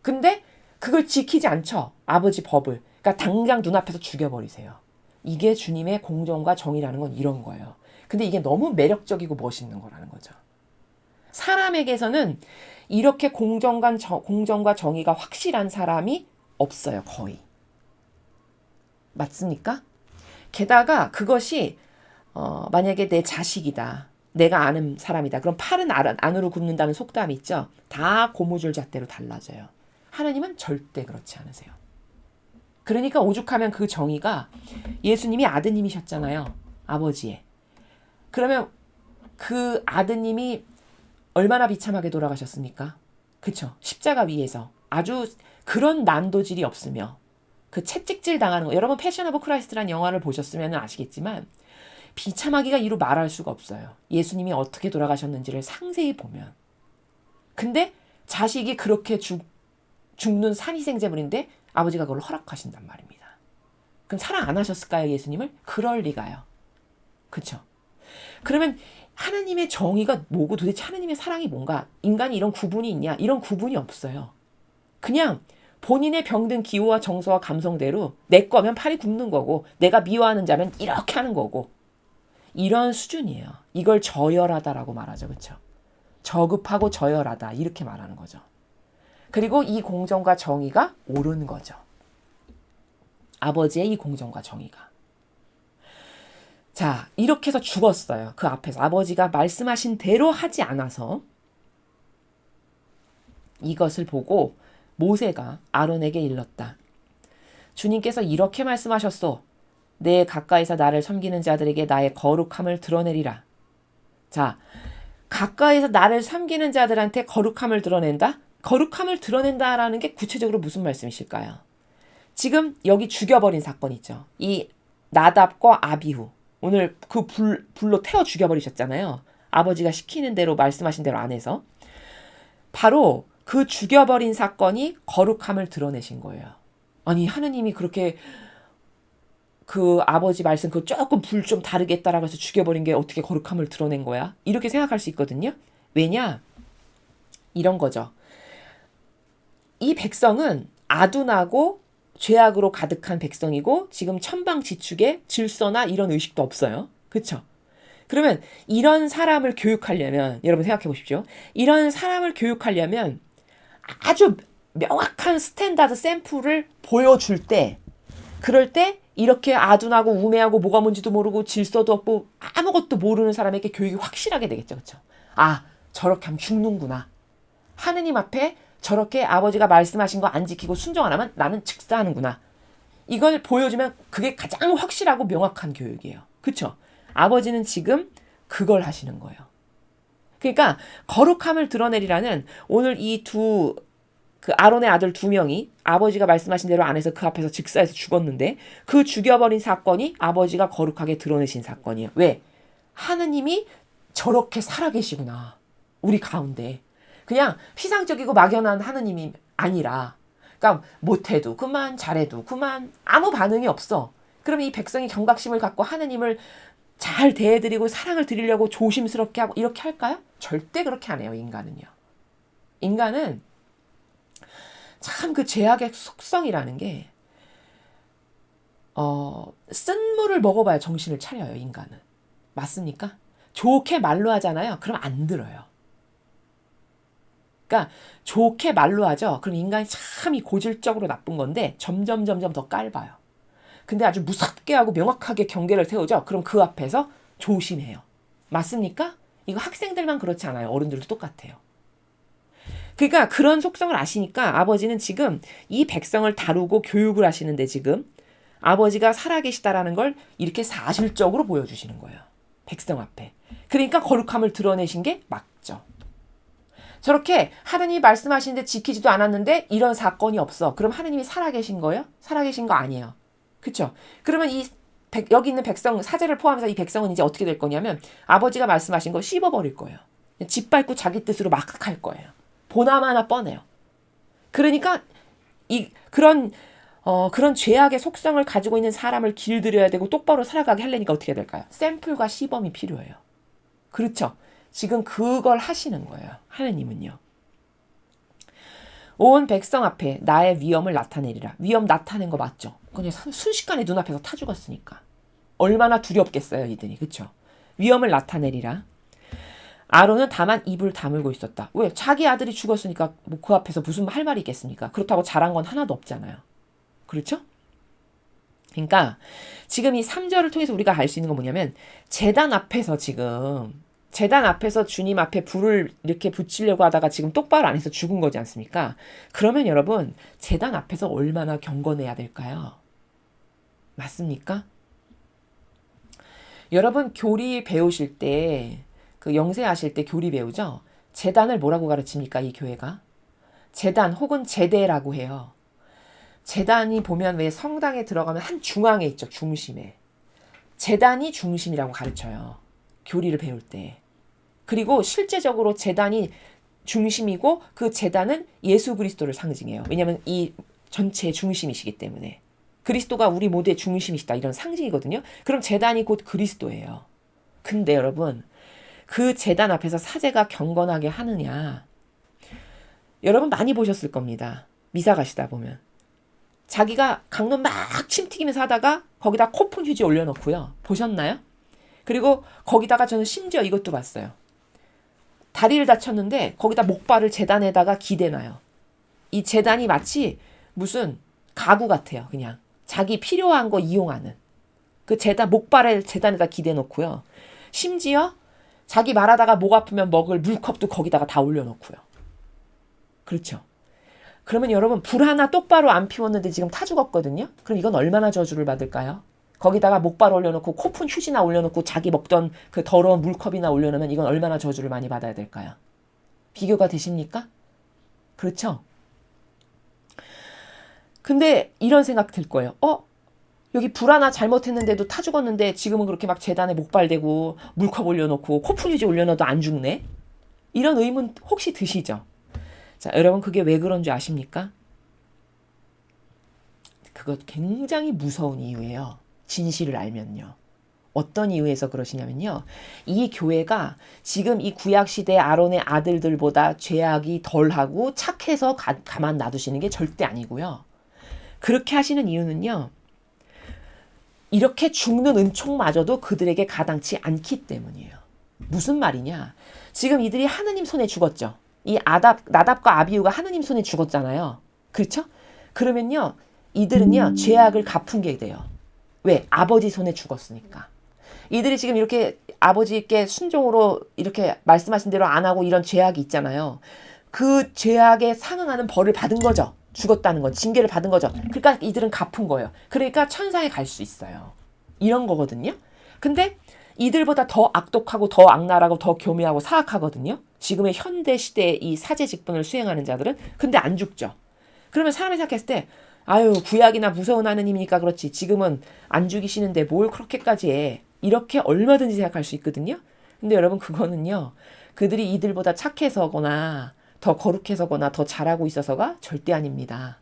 근데 그걸 지키지 않죠. 아버지 법을. 그러니까 당장 눈앞에서 죽여버리세요. 이게 주님의 공정과 정의라는 건 이런 거예요. 근데 이게 너무 매력적이고 멋있는 거라는 거죠. 사람에게서는 이렇게 공정과 정의가 확실한 사람이 없어요, 거의. 맞습니까? 게다가 그것이 만약에 내 자식이다. 내가 아는 사람이다. 그럼 팔은 안으로 굽는다는 속담이 있죠. 다 고무줄 잣대로 달라져요. 하나님은 절대 그렇지 않으세요. 그러니까 오죽하면 그 정의가 예수님이 아드님이셨잖아요. 아버지의. 그러면 그 아드님이 얼마나 비참하게 돌아가셨습니까? 그쵸? 십자가 위에서 아주 그런 난도질이 없으며 그 채찍질 당하는 거. 여러분 패션 오브 크라이스트라는 영화를 보셨으면 아시겠지만 비참하기가 이루 말할 수가 없어요. 예수님이 어떻게 돌아가셨는지를 상세히 보면. 근데 자식이 그렇게 죽는 산희생제물인데 아버지가 그걸 허락하신단 말입니다. 그럼 사랑 안 하셨을까요, 예수님을? 그럴 리가요. 그쵸? 그러면 하나님의 정의가 뭐고 도대체 하나님의 사랑이 뭔가? 인간이 이런 구분이 있냐? 이런 구분이 없어요. 그냥 본인의 병든 기호와 정서와 감성대로 내 거면 팔이 굽는 거고 내가 미워하는 자면 이렇게 하는 거고 이런 수준이에요. 이걸 저열하다라고 말하죠. 그렇죠? 저급하고 저열하다 이렇게 말하는 거죠. 그리고 이 공정과 정의가 옳은 거죠. 아버지의 이 공정과 정의가. 자, 이렇게 해서 죽었어요. 그 앞에서 아버지가 말씀하신 대로 하지 않아서 이것을 보고 모세가 아론에게 일렀다. 주님께서 이렇게 말씀하셨소. 내 가까이서 나를 섬기는 자들에게 나의 거룩함을 드러내리라. 자, 가까이서 나를 섬기는 자들한테 거룩함을 드러낸다? 거룩함을 드러낸다라는 게 구체적으로 무슨 말씀이실까요? 지금 여기 죽여버린 사건 있죠. 이 나답과 아비후. 오늘 그 불로 태워 죽여버리셨잖아요. 아버지가 시키는 대로 말씀하신 대로 안 해서. 바로 그 죽여버린 사건이 거룩함을 드러내신 거예요. 아니 하느님이 그렇게 그 아버지 말씀 그 조금 불 좀 다르게 따라가서 죽여버린 게 어떻게 거룩함을 드러낸 거야? 이렇게 생각할 수 있거든요. 왜냐? 이런 거죠. 이 백성은 아둔하고 죄악으로 가득한 백성이고 지금 천방지축에 질서나 이런 의식도 없어요. 그렇죠? 그러면 이런 사람을 교육하려면 여러분 생각해 보십시오. 이런 사람을 교육하려면 아주 명확한 스탠다드 샘플을 보여줄 때 그럴 때 이렇게 아둔하고 우매하고 뭐가 뭔지도 모르고 질서도 없고 아무것도 모르는 사람에게 교육이 확실하게 되겠죠. 그렇죠? 아, 저렇게 하면 죽는구나. 하느님 앞에 저렇게 아버지가 말씀하신 거 안 지키고 순종 안 하면 나는 즉사하는구나. 이걸 보여주면 그게 가장 확실하고 명확한 교육이에요. 그렇죠? 아버지는 지금 그걸 하시는 거예요. 그러니까 거룩함을 드러내리라는 오늘 이 그 아론의 아들 2명이 아버지가 말씀하신 대로 안 해서 그 앞에서 즉사해서 죽었는데 그 죽여버린 사건이 아버지가 거룩하게 드러내신 사건이에요. 왜? 하느님이 저렇게 살아계시구나. 우리 가운데. 그냥 피상적이고 막연한 하느님이 아니라 그러니까 못해도 그만 잘해도 그만 아무 반응이 없어. 그러면 이 백성이 경각심을 갖고 하느님을 잘 대해드리고 사랑을 드리려고 조심스럽게 하고 이렇게 할까요? 절대 그렇게 안 해요. 인간은요. 인간은 참 그 죄악의 속성이라는 게 쓴 물을 먹어봐야 정신을 차려요. 인간은. 맞습니까? 좋게 말로 하잖아요. 그럼 안 들어요. 그러니까 좋게 말로 하죠. 그럼 인간이 참 이 고질적으로 나쁜 건데 점점 더 깔봐요. 근데 아주 무섭게 하고 명확하게 경계를 세우죠. 그럼 그 앞에서 조심해요. 맞습니까? 이거 학생들만 그렇지 않아요. 어른들도 똑같아요. 그러니까 그런 속성을 아시니까 아버지는 지금 이 백성을 다루고 교육을 하시는데 지금 아버지가 살아계시다라는 걸 이렇게 사실적으로 보여주시는 거예요. 백성 앞에. 그러니까 거룩함을 드러내신 게 맞죠. 저렇게 하느님이 말씀하시는데 지키지도 않았는데 이런 사건이 없어. 그럼 하느님이 살아계신 거예요? 살아계신 거 아니에요. 그렇죠? 그러면 여기 있는 백성, 사제를 포함해서 이 백성은 이제 어떻게 될 거냐면 아버지가 말씀하신 거 씹어버릴 거예요. 짓밟고 자기 뜻으로 막 할 거예요. 보나마나 뻔해요. 그러니까 그런 죄악의 속성을 가지고 있는 사람을 길들여야 되고 똑바로 살아가게 하려니까 어떻게 될까요? 샘플과 시범이 필요해요. 그렇죠? 지금 그걸 하시는 거예요. 하느님은요. 온 백성 앞에 나의 위엄을 나타내리라. 위엄 나타낸 거 맞죠? 그냥 순식간에 눈앞에서 타 죽었으니까. 얼마나 두렵겠어요, 이들이. 그렇죠? 위엄을 나타내리라. 아론은 다만 입을 다물고 있었다. 왜? 자기 아들이 죽었으니까 뭐 그 앞에서 무슨 할 말이 있겠습니까? 그렇다고 잘한 건 하나도 없잖아요. 그렇죠? 그러니까 지금 이 3절을 통해서 우리가 알 수 있는 건 뭐냐면 제단 앞에서 주님 앞에 불을 이렇게 붙이려고 하다가 지금 똑바로 안 해서 죽은 거지 않습니까? 그러면 여러분 제단 앞에서 얼마나 경건해야 될까요? 맞습니까? 여러분 교리 배우실 때 그 영세하실 때 교리 배우죠? 제단을 뭐라고 가르칩니까? 이 교회가? 제단 혹은 제대라고 해요. 제단이 보면 왜 성당에 들어가면 한 중앙에 있죠. 중심에. 제단이 중심이라고 가르쳐요. 교리를 배울 때. 그리고 실제적으로 제단이 중심이고 그 제단은 예수 그리스도를 상징해요. 왜냐하면 이 전체의 중심이시기 때문에. 그리스도가 우리 모두의 중심이시다. 이런 상징이거든요. 그럼 제단이 곧 그리스도예요. 근데 여러분 그 제단 앞에서 사제가 경건하게 하느냐. 여러분 많이 보셨을 겁니다. 미사 가시다 보면. 자기가 강론 막 침 튀기면서 하다가 거기다 코푼 휴지 올려놓고요. 보셨나요? 그리고 거기다가 저는 심지어 이것도 봤어요. 다리를 다쳤는데 거기다 목발을 제단에다가 기대놔요. 이 제단이 마치 무슨 가구 같아요. 그냥 자기 필요한 거 이용하는. 그 목발을 제단에다 기대놓고요. 심지어 자기 말하다가 목 아프면 먹을 물컵도 거기다가 다 올려놓고요. 그렇죠. 그러면 여러분 불 하나 똑바로 안 피웠는데 지금 타 죽었거든요. 그럼 이건 얼마나 저주를 받을까요? 거기다가 목발 올려놓고 코푼 휴지나 올려놓고 자기 먹던 그 더러운 물컵이나 올려놓으면 이건 얼마나 저주를 많이 받아야 될까요? 비교가 되십니까? 그렇죠? 근데 이런 생각 들 거예요. 여기 불 하나 잘못했는데도 타 죽었는데 지금은 그렇게 막 재단에 목발대고 물컵 올려놓고 코푼 휴지 올려놔도 안 죽네? 이런 의문 혹시 드시죠? 자, 여러분 그게 왜 그런 줄 아십니까? 그것 굉장히 무서운 이유예요. 진실을 알면요. 어떤 이유에서 그러시냐면요. 이 교회가 지금 이 구약시대 아론의 아들들보다 죄악이 덜하고 착해서 가만 놔두시는 게 절대 아니고요. 그렇게 하시는 이유는요. 이렇게 죽는 은총마저도 그들에게 가당치 않기 때문이에요. 무슨 말이냐. 지금 이들이 하느님 손에 죽었죠. 이 나답과 아비후가 하느님 손에 죽었잖아요. 그렇죠? 그러면요. 이들은요. 죄악을 갚은 게 돼요. 왜? 아버지 손에 죽었으니까. 이들이 지금 이렇게 아버지께 순종으로 이렇게 말씀하신 대로 안 하고 이런 죄악이 있잖아요. 그 죄악에 상응하는 벌을 받은 거죠. 죽었다는 건 징계를 받은 거죠. 그러니까 이들은 갚은 거예요. 그러니까 천상에 갈 수 있어요. 이런 거거든요. 근데 이들보다 더 악독하고 더 악랄하고 더 교묘하고 사악하거든요. 지금의 현대 시대의 이 사제 직분을 수행하는 자들은. 근데 안 죽죠. 그러면 사람이 생각했을 때 아유 구약이나 무서운 하느님이니까 그렇지 지금은 안 죽이시는데 뭘 그렇게까지 해. 이렇게 얼마든지 생각할 수 있거든요. 근데 여러분 그거는요. 그들이 이들보다 착해서거나 더 거룩해서거나 더 잘하고 있어서가 절대 아닙니다.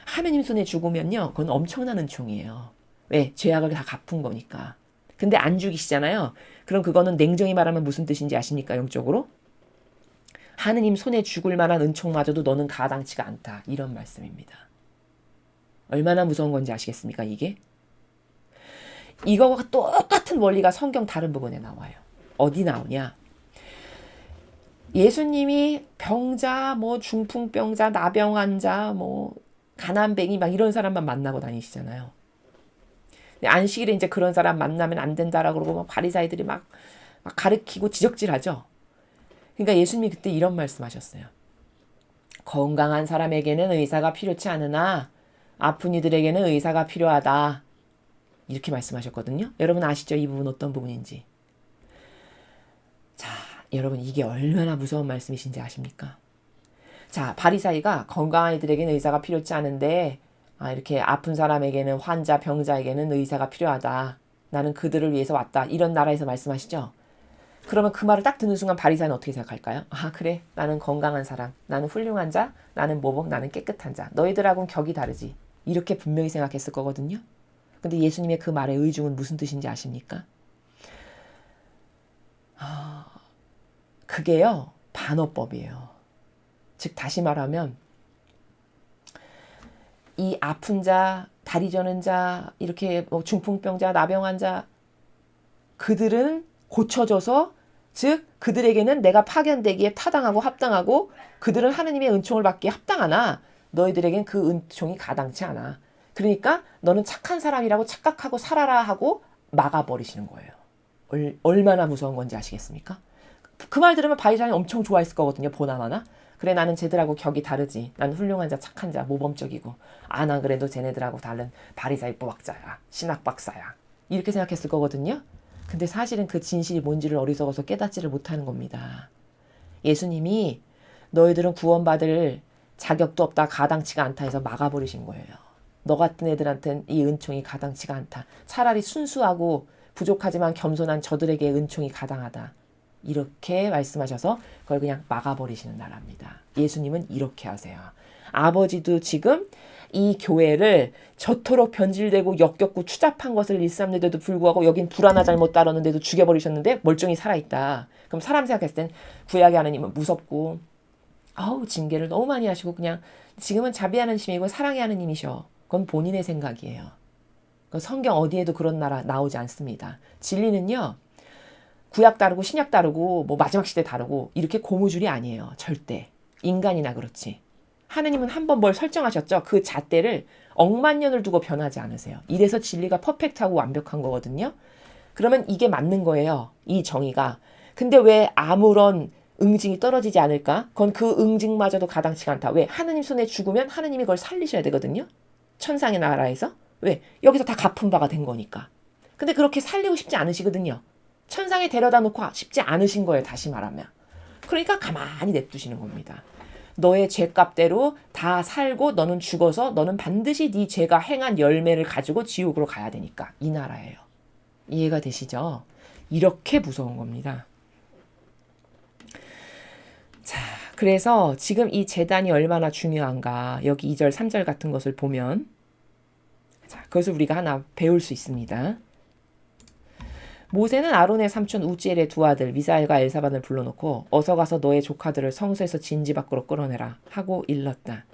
하느님 손에 죽으면요. 그건 엄청난 은총이에요. 왜? 죄악을 다 갚은 거니까. 근데 안 죽이시잖아요. 그럼 그거는 냉정히 말하면 무슨 뜻인지 아십니까? 영적으로? 하느님 손에 죽을 만한 은총마저도 너는 가당치가 않다. 이런 말씀입니다. 얼마나 무서운 건지 아시겠습니까? 이게? 이거와 똑같은 원리가 성경 다른 부분에 나와요. 어디 나오냐? 예수님이 병자, 중풍병자, 나병 환자, 가난뱅이 막 이런 사람만 만나고 다니시잖아요. 안식일에 이제 그런 사람 만나면 안 된다라고 그러고 막 바리사이들이 막 가르치고 지적질하죠. 그러니까 예수님이 그때 이런 말씀하셨어요. 건강한 사람에게는 의사가 필요치 않으나 아픈 이들에게는 의사가 필요하다. 이렇게 말씀하셨거든요. 여러분 아시죠? 이 부분 어떤 부분인지. 자, 여러분 이게 얼마나 무서운 말씀이신지 아십니까? 자, 바리사이가 건강한 이들에게는 의사가 필요치 않은데 이렇게 아픈 사람에게는 환자, 병자에게는 의사가 필요하다. 나는 그들을 위해서 왔다. 이런 나라에서 말씀하시죠? 그러면 그 말을 딱 듣는 순간 바리사이는 어떻게 생각할까요? 그래. 나는 건강한 사람. 나는 훌륭한 자. 나는 모범. 나는 깨끗한 자. 너희들하고는 격이 다르지. 이렇게 분명히 생각했을 거거든요. 근데 예수님의 그 말의 의중은 무슨 뜻인지 아십니까? 그게요. 반어법이에요. 즉 다시 말하면 이 아픈 자, 다리 저는 자, 이렇게 중풍병자, 나병 자 그들은 고쳐져서 즉 그들에게는 내가 파견되기에 타당하고 합당하고 그들은 하느님의 은총을 받기에 합당하나 너희들에겐 그 은총이 가당치 않아. 그러니까 너는 착한 사람이라고 착각하고 살아라 하고 막아버리시는 거예요. 얼마나 무서운 건지 아시겠습니까? 그 말 들으면 바리새인이 엄청 좋아했을 거거든요. 보나마나. 그래 나는 쟤들하고 격이 다르지. 나는 훌륭한 자, 착한 자, 모범적이고 안 그래도 쟤네들하고 다른 바리새인 뽀박자야. 신학 박사야. 이렇게 생각했을 거거든요. 근데 사실은 그 진실이 뭔지를 어리석어서 깨닫지를 못하는 겁니다. 예수님이 너희들은 구원받을 자격도 없다, 가당치가 않다 해서 막아버리신 거예요. 너 같은 애들한테는 이 은총이 가당치가 않다. 차라리 순수하고 부족하지만 겸손한 저들에게 은총이 가당하다. 이렇게 말씀하셔서 그걸 그냥 막아버리시는 나라입니다. 예수님은 이렇게 하세요. 아버지도 지금 이 교회를 저토록 변질되고 역겹고 추잡한 것을 일삼는데도 불구하고 여긴 불하나 잘못 따르는데도 죽여버리셨는데 멀쩡히 살아있다. 그럼 사람 생각했을 땐 구약의 하나님은 무섭고 징계를 너무 많이 하시고 그냥 지금은 자비하는 심이고 사랑의 하나님이셔. 그건 본인의 생각이에요. 성경 어디에도 그런 나라 나오지 않습니다. 진리는요. 구약 다르고 신약 다르고 뭐 마지막 시대 다르고 이렇게 고무줄이 아니에요. 절대. 인간이나 그렇지. 하느님은 한 번 뭘 설정하셨죠. 그 잣대를 억만 년을 두고 변하지 않으세요. 이래서 진리가 퍼펙트하고 완벽한 거거든요. 그러면 이게 맞는 거예요. 이 정의가. 근데 왜 아무런 응징이 떨어지지 않을까? 그건 그 응징마저도 가당치가 않다. 왜? 하느님 손에 죽으면 하느님이 그걸 살리셔야 되거든요. 천상의 나라에서. 왜? 여기서 다 갚은 바가 된 거니까. 근데 그렇게 살리고 싶지 않으시거든요. 천상에 데려다 놓고 싶지 않으신 거예요. 다시 말하면. 그러니까 가만히 냅두시는 겁니다. 너의 죄값대로 다 살고 너는 죽어서 너는 반드시 네 죄가 행한 열매를 가지고 지옥으로 가야 되니까. 이 나라예요. 이해가 되시죠? 이렇게 무서운 겁니다. 자, 그래서 지금 이 제단이 얼마나 중요한가. 여기 2절, 3절 같은 것을 보면 자, 그것을 우리가 하나 배울 수 있습니다. 모세는 아론의 삼촌 우지엘의 두 아들 미사엘과 엘사반을 불러놓고 어서 가서 너의 조카들을 성소에서 진지 밖으로 끌어내라 하고 일렀다.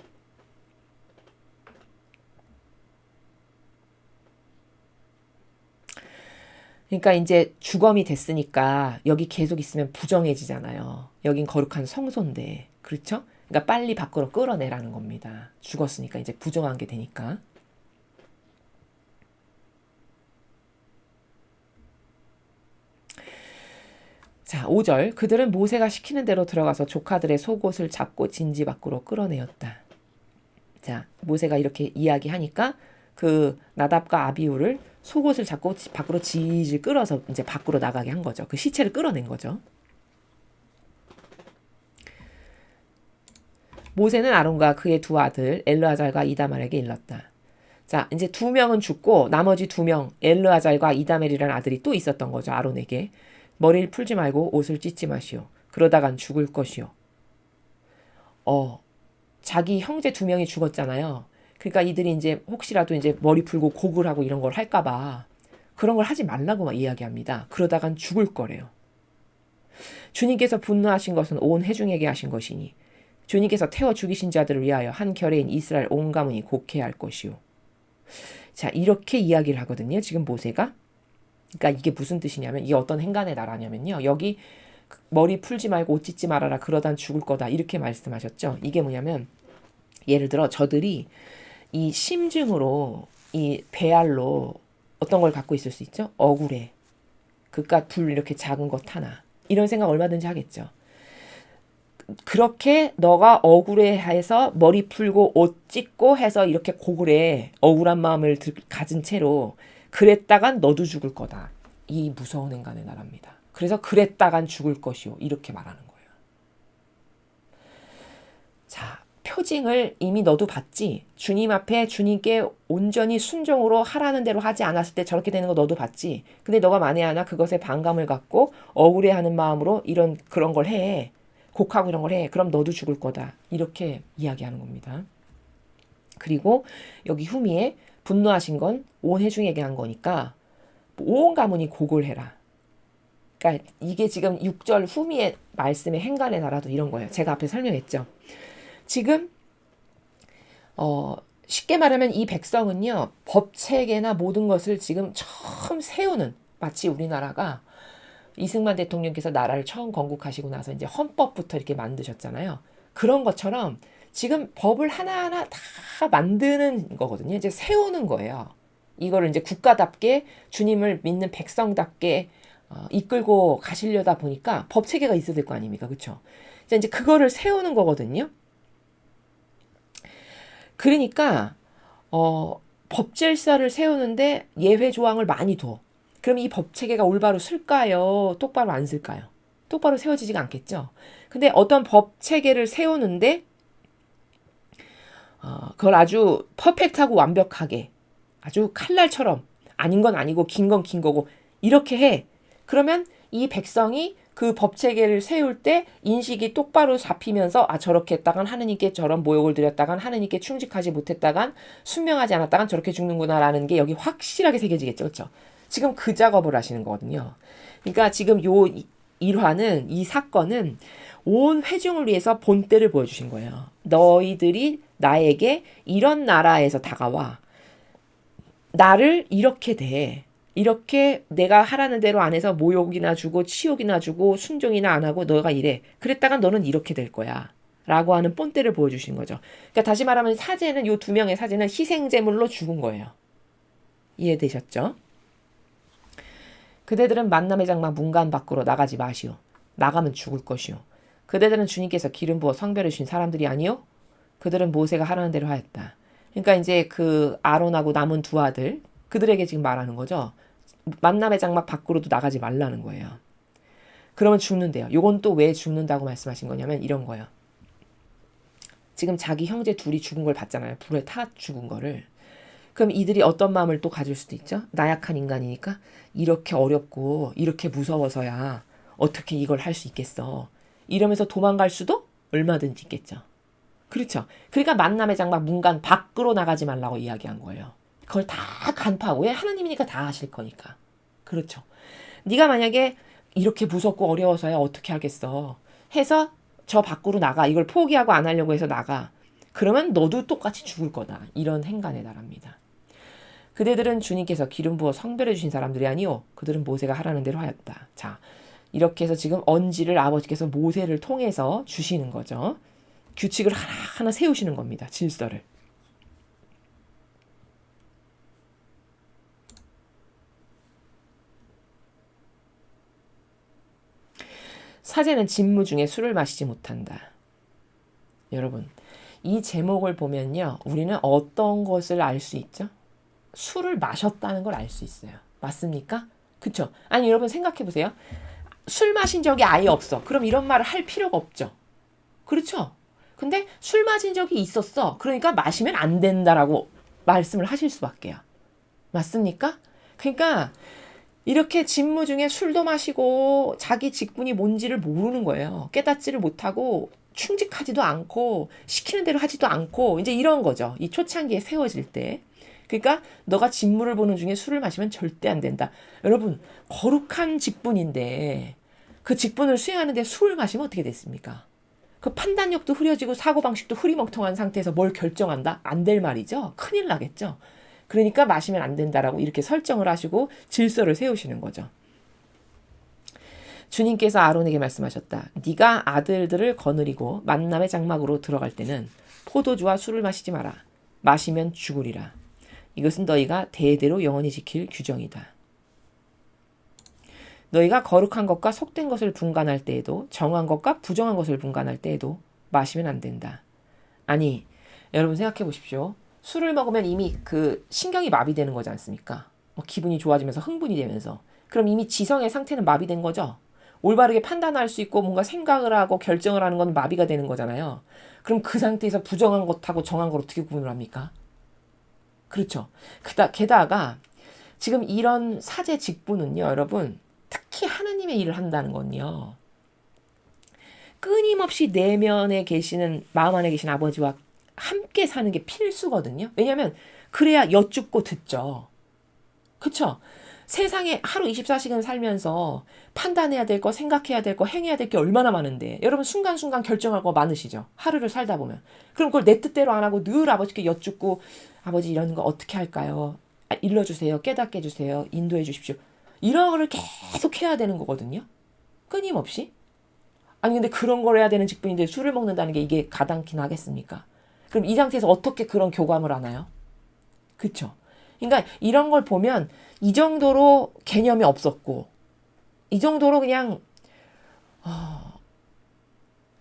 그러니까 이제 주검이 됐으니까 여기 계속 있으면 부정해지잖아요. 여긴 거룩한 성소인데. 그렇죠? 그러니까 빨리 밖으로 끌어내라는 겁니다. 죽었으니까 이제 부정한 게 되니까. 자, 5절. 그들은 모세가 시키는 대로 들어가서 조카들의 속옷을 잡고 진지 밖으로 끌어내었다. 자, 모세가 이렇게 이야기하니까 그 나답과 아비후를 속옷을 잡고 밖으로 질질 끌어서 이제 밖으로 나가게 한 거죠. 그 시체를 끌어낸 거죠. 모세는 아론과 그의 두 아들 엘르아잘과 이다말에게 일렀다. 자, 이제 2명은 죽고 나머지 2명 엘르아잘과 이다멜이라는 아들이 또 있었던 거죠. 아론에게. 머리를 풀지 말고 옷을 찢지 마시오. 그러다간 죽을 것이오. 자기 형제 2명이 죽었잖아요. 그러니까 이들이 이제 혹시라도 이제 머리 풀고 곡을 하고 이런 걸 할까봐 그런 걸 하지 말라고 막 이야기합니다. 그러다간 죽을 거래요. 주님께서 분노하신 것은 온 회중에게 하신 것이니 주님께서 태워 죽이신 자들을 위하여 한 결의인 이스라엘 온 가문이 곡해야 할 것이오. 자, 이렇게 이야기를 하거든요. 지금 모세가. 그러니까 이게 무슨 뜻이냐면 이게 어떤 행간의 나라냐면요. 여기 머리 풀지 말고 옷 찢지 말아라. 그러단 죽을 거다. 이렇게 말씀하셨죠. 이게 뭐냐면 예를 들어 저들이 이 심증으로 이 배알로 어떤 걸 갖고 있을 수 있죠? 억울해. 그깟 불 이렇게 작은 것 하나. 이런 생각 얼마든지 하겠죠. 그렇게 너가 억울해해서 머리 풀고 옷 찢고 해서 이렇게 고글에 억울한 마음을 가진 채로 그랬다간 너도 죽을 거다. 이 무서운 인간의 나라입니다. 그래서 그랬다간 죽을 것이요. 이렇게 말하는 거예요. 자, 표징을 이미 너도 봤지. 주님 앞에 주님께 온전히 순종으로 하라는 대로 하지 않았을 때 저렇게 되는 거 너도 봤지. 근데 너가 만에 하나 그것에 반감을 갖고 억울해하는 마음으로 그런 걸 해. 곡하고 이런 걸 해. 그럼 너도 죽을 거다. 이렇게 이야기하는 겁니다. 그리고 여기 후미에 분노하신 건 온 회중에게 한 거니까 온 가문이 곡을 해라. 그러니까 이게 지금 6절 후미의 말씀의 행간의 나라도 이런 거예요. 제가 앞에 설명했죠. 지금 쉽게 말하면 이 백성은요. 법체계나 모든 것을 지금 처음 세우는, 마치 우리나라가 이승만 대통령께서 나라를 처음 건국하시고 나서 이제 헌법부터 이렇게 만드셨잖아요. 그런 것처럼 지금 법을 하나하나 다 만드는 거거든요. 이제 세우는 거예요. 이거를 이제 국가답게 주님을 믿는 백성답게 이끌고 가시려다 보니까 법 체계가 있어야 될 거 아닙니까? 그렇죠? 이제 그거를 세우는 거거든요. 그러니까 법 질서를 세우는데 예외 조항을 많이 둬. 그럼 이 법 체계가 올바로 쓸까요? 똑바로 안 쓸까요? 똑바로 세워지지가 않겠죠. 근데 어떤 법 체계를 세우는데 그걸 아주 퍼펙트하고 완벽하게 아주 칼날처럼 아닌 건 아니고 긴 건 긴 거고 이렇게 해. 그러면 이 백성이 그 법체계를 세울 때 인식이 똑바로 잡히면서 저렇게 했다간 하느님께 저런 모욕을 드렸다간 하느님께 충직하지 못했다간 순명하지 않았다간 저렇게 죽는구나라는 게 여기 확실하게 새겨지겠죠. 그렇죠? 지금 그 작업을 하시는 거거든요. 그러니까 지금 이 사건은 온 회중을 위해서 본때를 보여주신 거예요. 너희들이 나에게 이런 나라에서 다가와. 나를 이렇게 대. 이렇게 내가 하라는 대로 안 해서 모욕이나 주고 치욕이나 주고 순종이나 안 하고 너가 이래. 그랬다가 너는 이렇게 될 거야. 라고 하는 본때를 보여주신 거죠. 그러니까 다시 말하면 사제는 이 두 명의 사제는 희생제물로 죽은 거예요. 이해되셨죠? 그대들은 만남의 장막 문간 밖으로 나가지 마시오. 나가면 죽을 것이오. 그대들은 주님께서 기름 부어 성별해 주신 사람들이 아니요? 그들은 모세가 하라는 대로 하였다. 그러니까 이제 그 아론하고 남은 두 아들 그들에게 지금 말하는 거죠. 만남의 장막 밖으로도 나가지 말라는 거예요. 그러면 죽는데요. 요건 또 왜 죽는다고 말씀하신 거냐면 이런 거예요. 지금 자기 형제 둘이 죽은 걸 봤잖아요. 불에 타 죽은 거를. 그럼 이들이 어떤 마음을 또 가질 수도 있죠. 나약한 인간이니까 이렇게 어렵고 이렇게 무서워서야 어떻게 이걸 할 수 있겠어. 이러면서 도망갈 수도 얼마든지 있겠죠. 그렇죠. 그러니까 만남의 장막 문간 밖으로 나가지 말라고 이야기한 거예요. 그걸 다 간파하고 왜 하나님이니까 다 하실 거니까. 그렇죠. 네가 만약에 이렇게 무섭고 어려워서야 어떻게 하겠어 해서 저 밖으로 나가. 이걸 포기하고 안 하려고 해서 나가. 그러면 너도 똑같이 죽을 거다. 이런 행간의 나라입니다. 그대들은 주님께서 기름 부어 성별해 주신 사람들이 아니요. 그들은 모세가 하라는 대로 하였다. 자, 이렇게 해서 지금 언지를 아버지께서 모세를 통해서 주시는 거죠. 규칙을 하나하나 세우시는 겁니다. 질서를. 사제는 진무 중에 술을 마시지 못한다. 여러분, 이 제목을 보면요. 우리는 어떤 것을 알 수 있죠? 술을 마셨다는 걸 알 수 있어요. 맞습니까? 그쵸? 아니, 여러분 생각해 보세요. 술 마신 적이 아예 없어. 그럼 이런 말을 할 필요가 없죠. 그렇죠? 근데 술 마신 적이 있었어. 그러니까 마시면 안 된다라고 말씀을 하실 수밖에요. 맞습니까? 그러니까 이렇게 직무 중에 술도 마시고 자기 직분이 뭔지를 모르는 거예요. 깨닫지를 못하고 충직하지도 않고 시키는 대로 하지도 않고 이제 이런 거죠. 이 초창기에 세워질 때. 그러니까 너가 직무를 보는 중에 술을 마시면 절대 안 된다. 여러분 거룩한 직분인데 그 직분을 수행하는데 술을 마시면 어떻게 됐습니까? 그 판단력도 흐려지고 사고방식도 흐리멍텅한 상태에서 뭘 결정한다? 안 될 말이죠. 큰일 나겠죠. 그러니까 마시면 안 된다라고 이렇게 설정을 하시고 질서를 세우시는 거죠. 주님께서 아론에게 말씀하셨다. 네가 아들들을 거느리고 만남의 장막으로 들어갈 때는 포도주와 술을 마시지 마라. 마시면 죽으리라. 이것은 너희가 대대로 영원히 지킬 규정이다. 너희가 거룩한 것과 속된 것을 분간할 때에도 정한 것과 부정한 것을 분간할 때에도 마시면 안 된다. 아니, 여러분 생각해 보십시오. 술을 먹으면 이미 그 신경이 마비되는 거지 않습니까? 기분이 좋아지면서 흥분이 되면서. 그럼 이미 지성의 상태는 마비된 거죠. 올바르게 판단할 수 있고 뭔가 생각을 하고 결정을 하는 건 마비가 되는 거잖아요. 그럼 그 상태에서 부정한 것하고 정한 걸 어떻게 구분을 합니까? 그렇죠. 게다가 지금 이런 사제 직분은요, 여러분, 특히 하느님의 일을 한다는 건요, 끊임없이 내면에 계시는, 마음 안에 계신 아버지와 함께 사는 게 필수거든요. 왜냐하면 그래야 여쭙고 듣죠. 그쵸? 세상에 하루 24시간 살면서 판단해야 될 거, 생각해야 될 거, 행해야 될 게 얼마나 많은데 여러분 순간순간 결정할 거 많으시죠? 하루를 살다 보면. 그럼 그걸 내 뜻대로 안 하고 늘 아버지께 여쭙고 아버지 이런 거 어떻게 할까요? 일러주세요. 깨닫게 해주세요. 인도해 주십시오. 이런 거를 계속 해야 되는 거거든요. 끊임없이. 아니 근데 그런 걸 해야 되는 직분인데 술을 먹는다는 게 이게 가당키나 하겠습니까? 그럼 이 상태에서 어떻게 그런 교감을 하나요? 그쵸? 그러니까 이런 걸 보면 이 정도로 개념이 없었고 이 정도로 그냥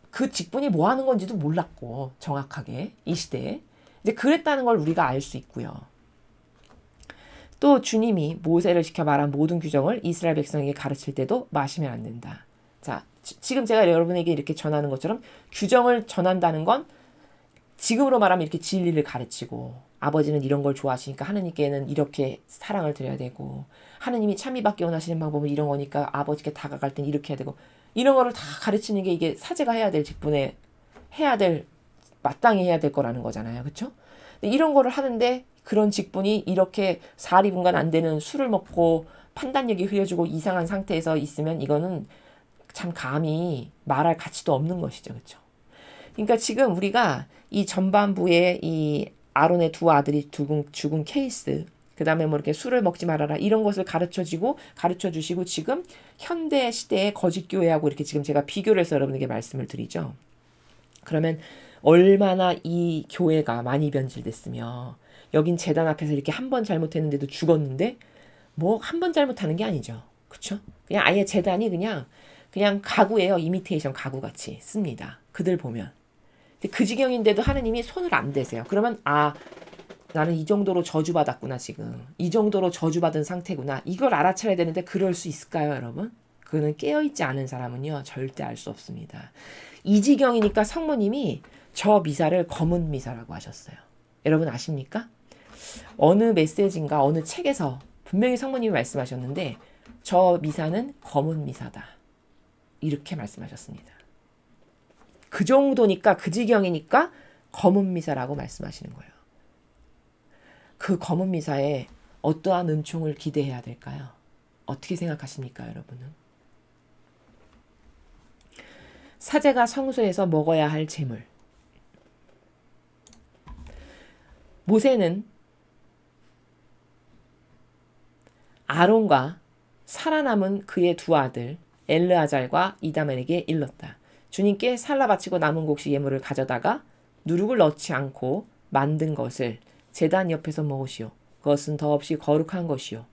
그 직분이 뭐 하는 건지도 몰랐고 정확하게 이 시대에 이제 그랬다는 걸 우리가 알 수 있고요. 또 주님이 모세를 시켜 말한 모든 규정을 이스라엘 백성에게 가르칠 때도 마시면 안 된다. 자, 지금 제가 여러분에게 이렇게 전하는 것처럼 규정을 전한다는 건 지금으로 말하면 이렇게 진리를 가르치고 아버지는 이런 걸 좋아하시니까 하느님께는 이렇게 사랑을 드려야 되고 하느님이 참미받기 원하시는 방법은 이런 거니까 아버지께 다가갈 땐 이렇게 해야 되고 이런 거를 다 가르치는 게 이게 사제가 해야 될 직분에 해야 될 마땅히 해야 될 거라는 거잖아요. 그렇죠? 이런 거를 하는데 그런 직분이 이렇게 사리분간 안 되는 술을 먹고 판단력이 흐려지고 이상한 상태에서 있으면 이거는 참 감히 말할 가치도 없는 것이죠. 그렇죠? 그러니까 지금 우리가 이 전반부에 이 아론의 두 아들이 죽은 케이스, 그 다음에 뭐 이렇게 술을 먹지 말아라 이런 것을 가르쳐 주시고 지금 현대 시대의 거짓 교회하고 이렇게 지금 제가 비교를 해서 여러분에게 말씀을 드리죠. 그러면 얼마나 이 교회가 많이 변질됐으며 여긴 재단 앞에서 이렇게 한 번 잘못했는데도 죽었는데 뭐 한 번 잘못하는 게 아니죠. 그렇죠? 그냥 아예 재단이 그냥 가구예요. 이미테이션 가구 같이 씁니다. 그들 보면. 그 지경인데도 하느님이 손을 안 대세요. 그러면 나는 이 정도로 저주받았구나 지금. 이 정도로 저주받은 상태구나. 이걸 알아차려야 되는데 그럴 수 있을까요 여러분? 그는 깨어있지 않은 사람은요 절대 알 수 없습니다. 이 지경이니까 성모님이 저 미사를 검은 미사라고 하셨어요. 여러분 아십니까? 어느 메시지인가 어느 책에서 분명히 성모님이 말씀하셨는데 저 미사는 검은 미사다. 이렇게 말씀하셨습니다. 그 정도니까 그 지경이니까 검은 미사라고 말씀하시는 거예요. 그 검은 미사에 어떠한 은총을 기대해야 될까요? 어떻게 생각하십니까 여러분은? 사제가 성소에서 먹어야 할 제물. 모세는 아론과 살아남은 그의 두 아들 엘르아잘과 이다멜에게 일렀다. 주님께 살라 바치고 남은 곡식 예물을 가져다가 누룩을 넣지 않고 만든 것을 제단 옆에서 먹으시오. 그것은 더없이 거룩한 것이요.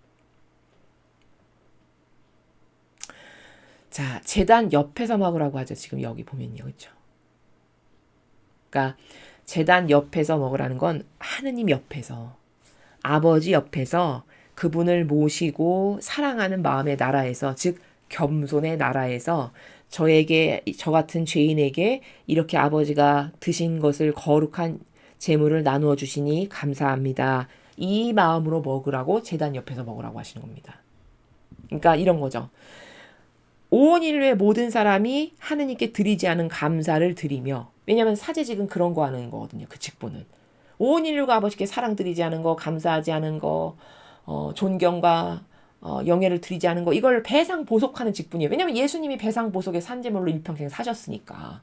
자, 제단 옆에서 먹으라고 하죠. 지금 여기 보면요. 그렇죠? 그러니까 제단 옆에서 먹으라는 건 하느님 옆에서 아버지 옆에서 그분을 모시고 사랑하는 마음의 나라에서 즉 겸손의 나라에서 저 같은 죄인에게 이렇게 아버지가 드신 것을 거룩한 제물을 나누어 주시니 감사합니다. 이 마음으로 먹으라고 제단 옆에서 먹으라고 하시는 겁니다. 그러니까 이런 거죠. 온 인류의 모든 사람이 하느님께 드리지 않은 감사를 드리며 왜냐하면 사제직은 그런 거 하는 거거든요. 그 직분은. 온 인류가 아버지께 사랑 드리지 않은 거 감사하지 않은 거 존경과 영예를 드리지 않은 거 이걸 배상 보속하는 직분이에요. 왜냐하면 예수님이 배상 보속의 산제물로 일평생 사셨으니까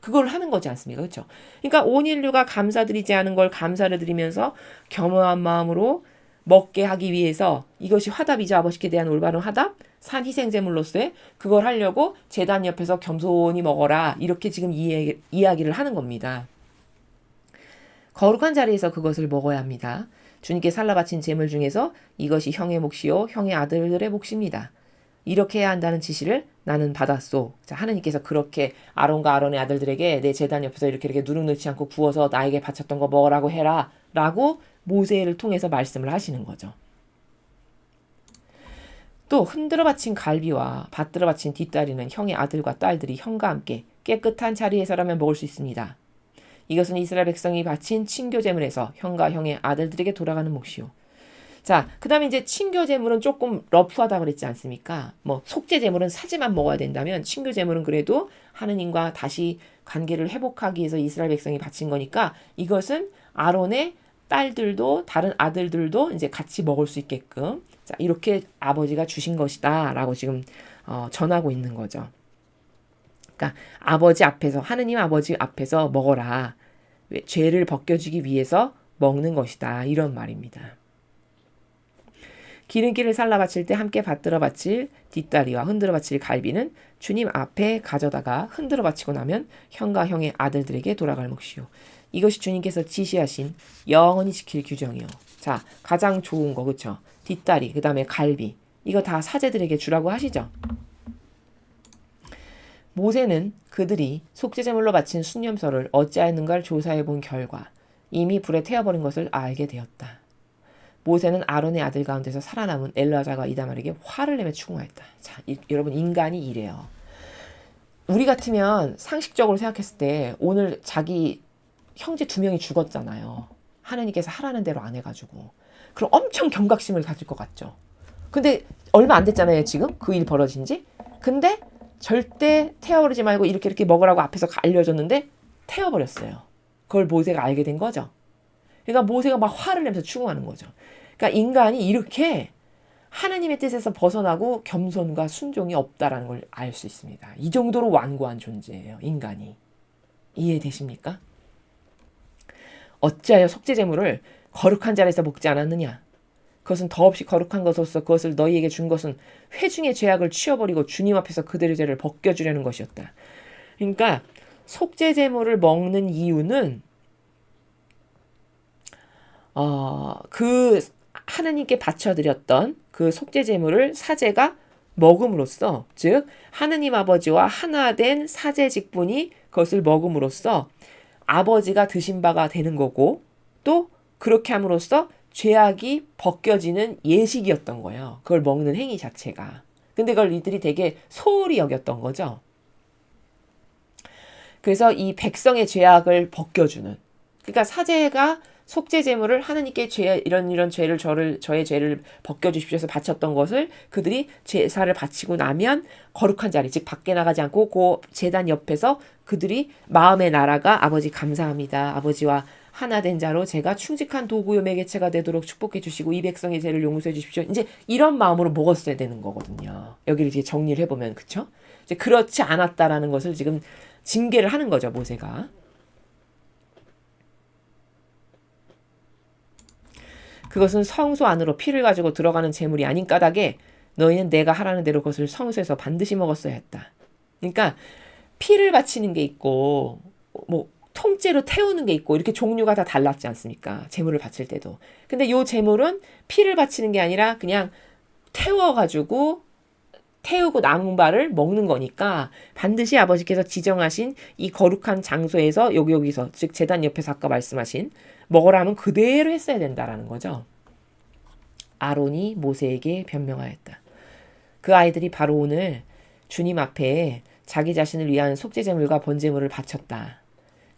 그걸 하는 거지 않습니까? 그렇죠? 그러니까 온 인류가 감사드리지 않은 걸 감사를 드리면서 겸허한 마음으로 먹게 하기 위해서 이것이 화답이죠. 아버지께 대한 올바른 화답 산 희생제물로서의 그걸 하려고 제단 옆에서 겸손히 먹어라 이렇게 지금 이야기를 하는 겁니다. 거룩한 자리에서 그것을 먹어야 합니다. 주님께 살라 바친 제물 중에서 이것이 형의 몫이요 형의 아들들의 몫입니다. 이렇게 해야 한다는 지시를 나는 받았소. 자, 하느님께서 그렇게 아론과 아론의 아들들에게 내 제단 옆에서 이렇게 누룩 넣지 않고 구워서 나에게 바쳤던 거 먹으라고 해라. 라고 모세를 통해서 말씀을 하시는 거죠. 또 흔들어 바친 갈비와 받들어 바친 뒷다리는 형의 아들과 딸들이 형과 함께 깨끗한 자리에서라면 먹을 수 있습니다. 이것은 이스라엘 백성이 바친 친교제물에서 형과 형의 아들들에게 돌아가는 몫이요. 자, 그 다음에 이제 친교제물은 조금 러프하다고 그랬지 않습니까? 뭐 속죄제물은 사지만 먹어야 된다면 친교제물은 그래도 하느님과 다시 관계를 회복하기 위해서 이스라엘 백성이 바친 거니까 이것은 아론의 딸들도 다른 아들들도 이제 같이 먹을 수 있게끔 자, 이렇게 아버지가 주신 것이다 라고 지금 전하고 있는 거죠. 그러니까 아버지 앞에서 하느님 아버지 앞에서 먹어라. 죄를 벗겨주기 위해서 먹는 것이다. 이런 말입니다. 기름기를 살라 바칠 때 함께 받들어 바칠 뒷다리와 흔들어 바칠 갈비는 주님 앞에 가져다가 흔들어 바치고 나면 형과 형의 아들들에게 돌아갈 몫이요. 이것이 주님께서 지시하신 영원히 지킬 규정이요. 자, 가장 좋은 거 그렇죠? 뒷다리, 그 다음에 갈비. 이거 다 사제들에게 주라고 하시죠. 모세는 그들이 속죄제물로 바친 순념서를 어찌하였는가를 조사해 본 결과 이미 불에 태워버린 것을 알게 되었다. 모세는 아론의 아들 가운데서 살아남은 엘라자가 이다말에게 화를 내며 추궁하였다. 자, 여러분 인간이 이래요. 우리 같으면 상식적으로 생각했을 때 오늘 자기 형제 2명이 죽었잖아요. 하느님께서 하라는 대로 안 해가지고. 그럼 엄청 경각심을 가질 것 같죠. 근데 얼마 안 됐잖아요. 지금 그 일 벌어진 지. 근데 절대 태워버리지 말고 이렇게 먹으라고 앞에서 알려줬는데 태워버렸어요. 그걸 모세가 알게 된 거죠. 그러니까 모세가 막 화를 내면서 추궁하는 거죠. 그러니까 인간이 이렇게 하나님의 뜻에서 벗어나고 겸손과 순종이 없다라는 걸 알 수 있습니다. 이 정도로 완고한 존재예요. 인간이. 이해되십니까? 어찌하여 속죄제물을 거룩한 자리에서 먹지 않았느냐? 그것은 더없이 거룩한 것으로서 그것을 너희에게 준 것은 회중의 죄악을 치워버리고 주님 앞에서 그들의 죄를 벗겨주려는 것이었다. 그러니까 속죄제물을 먹는 이유는 그 하느님께 바쳐드렸던 그 속죄제물을 사제가 먹음으로써 즉 하느님 아버지와 하나 된 사제 직분이 그것을 먹음으로써 아버지가 드신 바가 되는 거고 또 그렇게 함으로써 죄악이 벗겨지는 예식이었던 거예요. 그걸 먹는 행위 자체가. 근데 그걸 이들이 되게 소홀히 여겼던 거죠. 그래서 이 백성의 죄악을 벗겨주는. 그러니까 사제가 속죄제물을 하느님께 이런 죄를 저의 죄를 벗겨주십시오 해서 바쳤던 것을 그들이 제사를 바치고 나면 거룩한 자리 즉 밖에 나가지 않고 그 제단 옆에서 그들이 마음의 나라가 아버지 감사합니다. 아버지와 하나 된 자로 제가 충직한 도구요 매개체가 되도록 축복해 주시고 이 백성의 죄를 용서해 주십시오. 이제 이런 마음으로 먹었어야 되는 거거든요. 여기를 이제 정리를 해보면 그렇죠? 이제 그렇지 않았다라는 것을 지금 징계를 하는 거죠 모세가. 그것은 성소 안으로 피를 가지고 들어가는 제물이 아닌 까닭에 너희는 내가 하라는 대로 그것을 성소에서 반드시 먹었어야 했다. 그러니까 피를 바치는 게 있고 뭐 통째로 태우는 게 있고 이렇게 종류가 다 달랐지 않습니까? 제물을 바칠 때도. 근데 요 제물은 피를 바치는 게 아니라 그냥 태워가지고 태우고 남은 바를 먹는 거니까 반드시 아버지께서 지정하신 이 거룩한 장소에서 여기서 즉 제단 옆에서 아까 말씀하신 먹으라 하면 그대로 했어야 된다라는 거죠. 아론이 모세에게 변명하였다. 그 아이들이 바로 오늘 주님 앞에 자기 자신을 위한 속죄제물과 번제물을 바쳤다.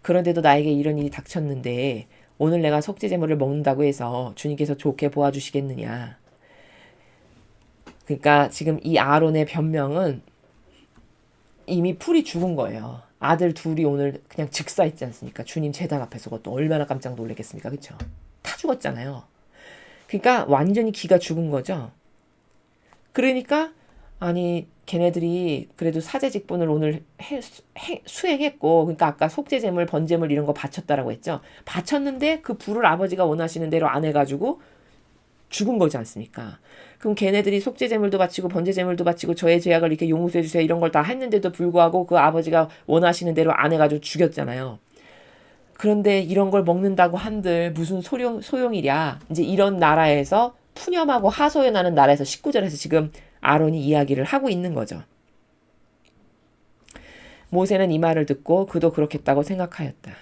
그런데도 나에게 이런 일이 닥쳤는데 오늘 내가 속죄제물을 먹는다고 해서 주님께서 좋게 보아주시겠느냐. 그러니까 지금 이 아론의 변명은 이미 풀이 죽은 거예요. 아들 둘이 오늘 그냥 즉사했지 않습니까? 주님 제단 앞에서 그것도 얼마나 깜짝 놀랐겠습니까? 그렇죠? 다 죽었잖아요. 그러니까 완전히 기가 죽은 거죠. 그러니까 아니 걔네들이 그래도 사제 직분을 오늘 수행했고 그러니까 아까 속죄제물, 번제물 이런 거 바쳤다라고 했죠. 바쳤는데 그 불을 아버지가 원하시는 대로 안 해가지고 죽은 거지 않습니까? 그럼 걔네들이 속죄제물도 바치고 번제제물도 바치고 저의 죄악을 이렇게 용서해 주세요 이런 걸 다 했는데도 불구하고 그 아버지가 원하시는 대로 안 해가지고 죽였잖아요. 그런데 이런 걸 먹는다고 한들 무슨 소용이랴. 이제 이런 나라에서 푸념하고 하소연하는 나라에서 19절에서 지금 아론이 이야기를 하고 있는 거죠. 모세는 이 말을 듣고 그도 그렇겠다고 생각하였다.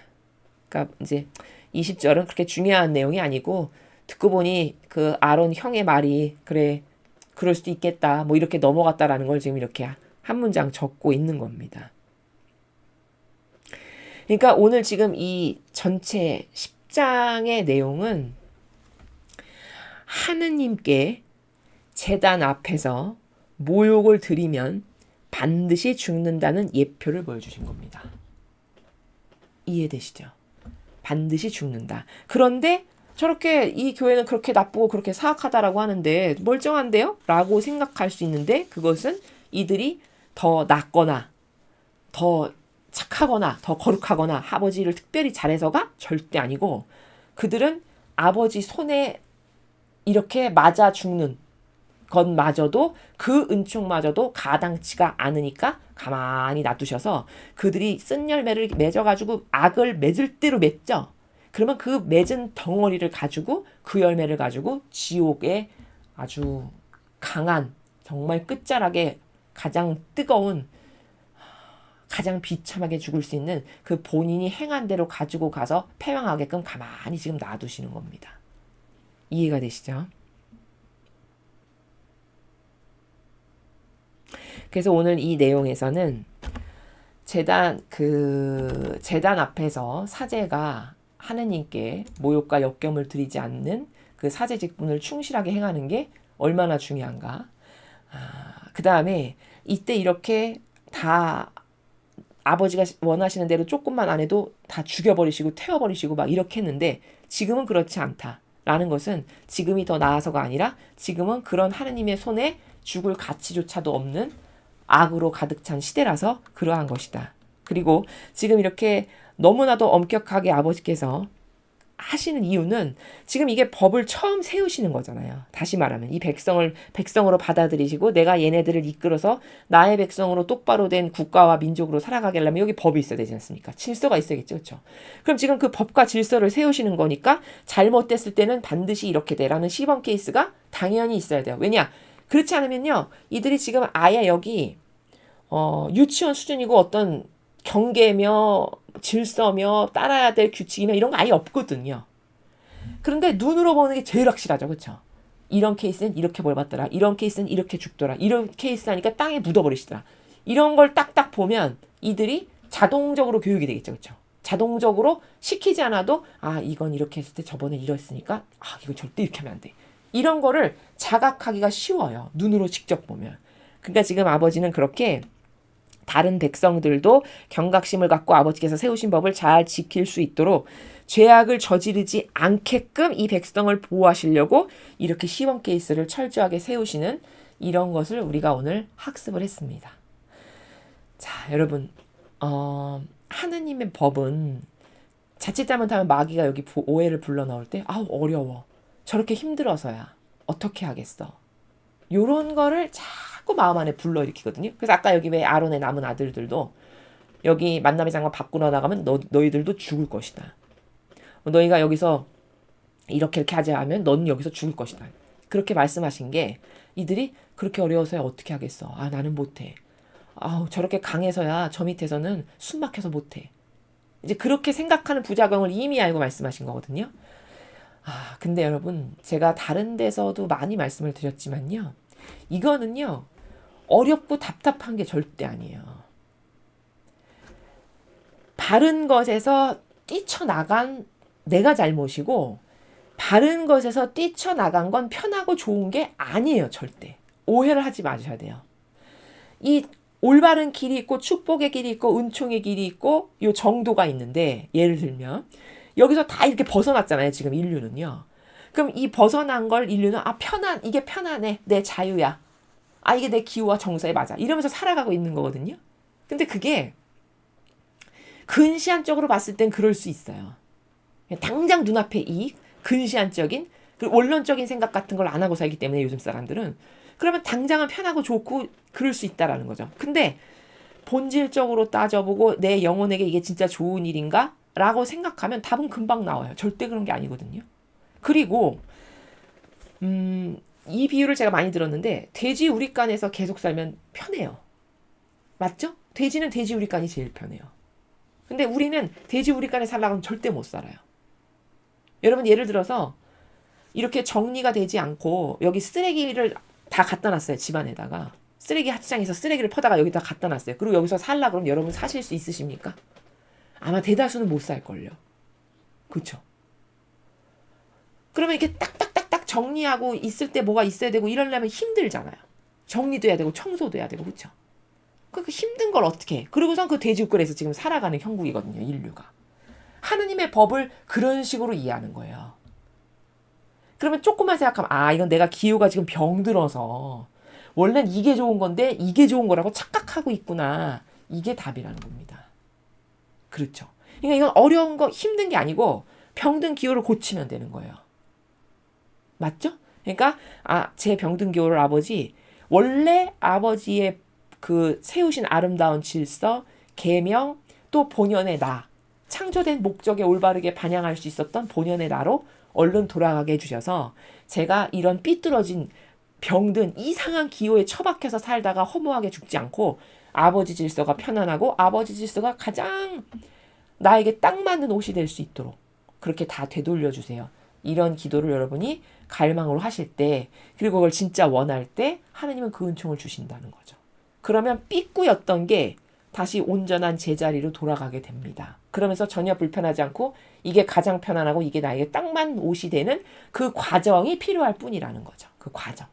그러니까 이제 20절은 그렇게 중요한 내용이 아니고 듣고 보니 그 아론 형의 말이 그래 그럴 수도 있겠다 뭐 이렇게 넘어갔다라는 걸 지금 이렇게 한 문장 적고 있는 겁니다. 그러니까 오늘 지금 이 전체 10장의 내용은 하느님께 제단 앞에서 모욕을 드리면 반드시 죽는다는 예표를 보여주신 겁니다. 이해되시죠? 반드시 죽는다. 그런데 저렇게 이 교회는 그렇게 나쁘고 그렇게 사악하다라고 하는데 멀쩡한데요? 라고 생각할 수 있는데 그것은 이들이 더 낫거나 더 착하거나 더 거룩하거나 아버지를 특별히 잘해서가 절대 아니고 그들은 아버지 손에 이렇게 맞아 죽는 것마저도 그 은총마저도 가당치가 않으니까 가만히 놔두셔서 그들이 쓴 열매를 맺어가지고 악을 맺을 대로 맺죠. 그러면 그 맺은 덩어리를 가지고 그 열매를 가지고 지옥에 아주 강한 정말 끝자락에 가장 뜨거운 가장 비참하게 죽을 수 있는 그 본인이 행한 대로 가지고 가서 패망하게끔 가만히 지금 놔두시는 겁니다. 이해가 되시죠? 그래서 오늘 이 내용에서는 제단 앞에서 사제가 하느님께 모욕과 역경을 드리지 않는 그 사제 직분을 충실하게 행하는 게 얼마나 중요한가. 그 다음에 이때 이렇게 다 아버지가 원하시는 대로 조금만 안 해도 다 죽여버리시고 태워버리시고 막 이렇게 했는데 지금은 그렇지 않다라는 것은 지금이 더 나아서가 아니라 지금은 그런 하느님의 손에 죽을 가치조차도 없는 악으로 가득 찬 시대라서 그러한 것이다. 그리고 지금 이렇게 너무나도 엄격하게 아버지께서 하시는 이유는 지금 이게 법을 처음 세우시는 거잖아요. 다시 말하면 이 백성으로 받아들이시고 내가 얘네들을 이끌어서 나의 백성으로 똑바로 된 국가와 민족으로 살아가게 하려면 여기 법이 있어야 되지 않습니까? 질서가 있어야겠죠. 그렇죠? 그럼 지금 그 법과 질서를 세우시는 거니까 잘못됐을 때는 반드시 이렇게 돼라는 시범 케이스가 당연히 있어야 돼요. 왜냐? 그렇지 않으면요. 이들이 지금 아예 여기 유치원 수준이고 어떤 경계며 질서며 따라야 될 규칙이며 이런 거 아예 없거든요. 그런데 눈으로 보는 게 제일 확실하죠. 그렇죠? 이런 케이스는 이렇게 벌 받더라. 이런 케이스는 이렇게 죽더라. 이런 케이스 하니까 땅에 묻어버리시더라. 이런 걸 딱딱 보면 이들이 자동적으로 교육이 되겠죠. 그렇죠? 자동적으로 시키지 않아도 이건 이렇게 했을 때 저번에 이랬으니까 이거 절대 이렇게 하면 안 돼. 이런 거를 자각하기가 쉬워요. 눈으로 직접 보면. 그러니까 지금 아버지는 그렇게 다른 백성들도 경각심을 갖고 아버지께서 세우신 법을 잘 지킬 수 있도록 죄악을 저지르지 않게끔 이 백성을 보호하시려고 이렇게 시범 케이스를 철저하게 세우시는 이런 것을 우리가 오늘 학습을 했습니다. 자, 여러분, 하느님의 법은 자칫 잘못하면 마귀가 여기 오해를 불러 넣을 때 어려워. 저렇게 힘들어서야 어떻게 하겠어. 요런 거를 자꾸 마음 안에 불러일으키거든요. 그래서 아까 여기 왜 아론의 남은 아들들도 여기 만남의 장막 밖으로 나가면 너희들도 죽을 것이다. 너희가 여기서 이렇게 하자 하면 넌 여기서 죽을 것이다. 그렇게 말씀하신 게 이들이 그렇게 어려워서야 어떻게 하겠어. 나는 못해. 저렇게 강해서야 저 밑에서는 숨 막혀서 못해. 이제 그렇게 생각하는 부작용을 이미 알고 말씀하신 거거든요. 근데 여러분 제가 다른 데서도 많이 말씀을 드렸지만요. 이거는요. 어렵고 답답한 게 절대 아니에요. 바른 것에서 뛰쳐나간 내가 잘못이고 바른 것에서 뛰쳐나간 건 편하고 좋은 게 아니에요. 절대. 오해를 하지 마셔야 돼요. 이 올바른 길이 있고 축복의 길이 있고 은총의 길이 있고 요 정도가 있는데 예를 들면 여기서 다 이렇게 벗어났잖아요. 지금 인류는요. 그럼 이 벗어난 걸 인류는 이게 편안해. 내 자유야. 이게 내 기호와 정서에 맞아. 이러면서 살아가고 있는 거거든요. 근데 그게 근시안적으로 봤을 땐 그럴 수 있어요. 당장 눈앞의 이익, 근시안적인 그리고 원론적인 생각 같은 걸 안 하고 살기 때문에 요즘 사람들은 그러면 당장은 편하고 좋고 그럴 수 있다라는 거죠. 근데 본질적으로 따져보고 내 영혼에게 이게 진짜 좋은 일인가? 라고 생각하면 답은 금방 나와요. 절대 그런 게 아니거든요. 그리고 이 비유를 제가 많이 들었는데 돼지 우리간에서 계속 살면 편해요. 맞죠? 돼지는 돼지 우리간이 제일 편해요. 근데 우리는 돼지 우리간에 살려고 하면 절대 못 살아요. 여러분 예를 들어서 이렇게 정리가 되지 않고 여기 쓰레기를 다 갖다 놨어요. 집안에다가. 쓰레기 하치장에서 쓰레기를 퍼다가 여기다 갖다 놨어요. 그리고 여기서 살라 그러면 여러분 사실 수 있으십니까? 아마 대다수는 못 살걸요. 그렇죠? 그러면 이렇게 딱딱딱딱 정리하고 있을 때 뭐가 있어야 되고 이러려면 힘들잖아요. 정리도 해야 되고 청소도 해야 되고 그렇죠? 그 힘든 걸 어떻게 해? 그리고선 그 돼지국간에서 지금 살아가는 형국이거든요. 인류가. 하느님의 법을 그런 식으로 이해하는 거예요. 그러면 조금만 생각하면 이건 내가 기호가 지금 병들어서 원래는 이게 좋은 건데 이게 좋은 거라고 착각하고 있구나. 이게 답이라는 겁니다. 그렇죠. 그러니까 이건 어려운 거 힘든 게 아니고 병든 기호를 고치면 되는 거예요. 맞죠? 그러니까 제 병든 기호를 아버지 원래 아버지의 그 세우신 아름다운 질서, 계명, 또 본연의 나, 창조된 목적에 올바르게 반영할 수 있었던 본연의 나로 얼른 돌아가게 해주셔서 제가 이런 삐뚤어진 병든 이상한 기호에 처박혀서 살다가 허무하게 죽지 않고 아버지 질서가 편안하고 아버지 질서가 가장 나에게 딱 맞는 옷이 될 수 있도록 그렇게 다 되돌려 주세요. 이런 기도를 여러분이 갈망으로 하실 때 그리고 그걸 진짜 원할 때 하나님은 그 은총을 주신다는 거죠. 그러면 삐꾸였던 게 다시 온전한 제자리로 돌아가게 됩니다. 그러면서 전혀 불편하지 않고 이게 가장 편안하고 이게 나에게 딱 맞는 옷이 되는 그 과정이 필요할 뿐이라는 거죠. 그 과정.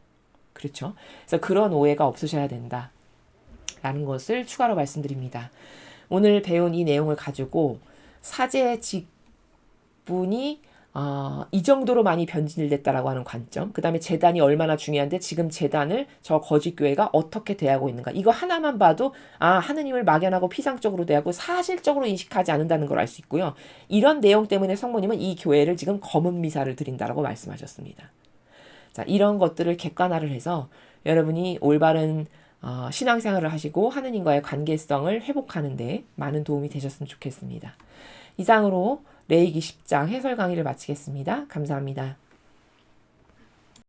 그렇죠? 그래서 그런 오해가 없으셔야 된다. 라는 것을 추가로 말씀드립니다. 오늘 배운 이 내용을 가지고 사제 직분이 이 정도로 많이 변질됐다라고 하는 관점, 그 다음에 재단이 얼마나 중요한데 지금 재단을 저 거짓교회가 어떻게 대하고 있는가, 이거 하나만 봐도 하느님을 막연하고 피상적으로 대하고 사실적으로 인식하지 않는다는 걸 알 수 있고요. 이런 내용 때문에 성모님은 이 교회를 지금 검은 미사를 드린다라고 말씀하셨습니다. 자, 이런 것들을 객관화를 해서 여러분이 올바른 신앙생활을 하시고 하느님과의 관계성을 회복하는 데 많은 도움이 되셨으면 좋겠습니다. 이상으로 레위기 10장 해설 강의를 마치겠습니다. 감사합니다.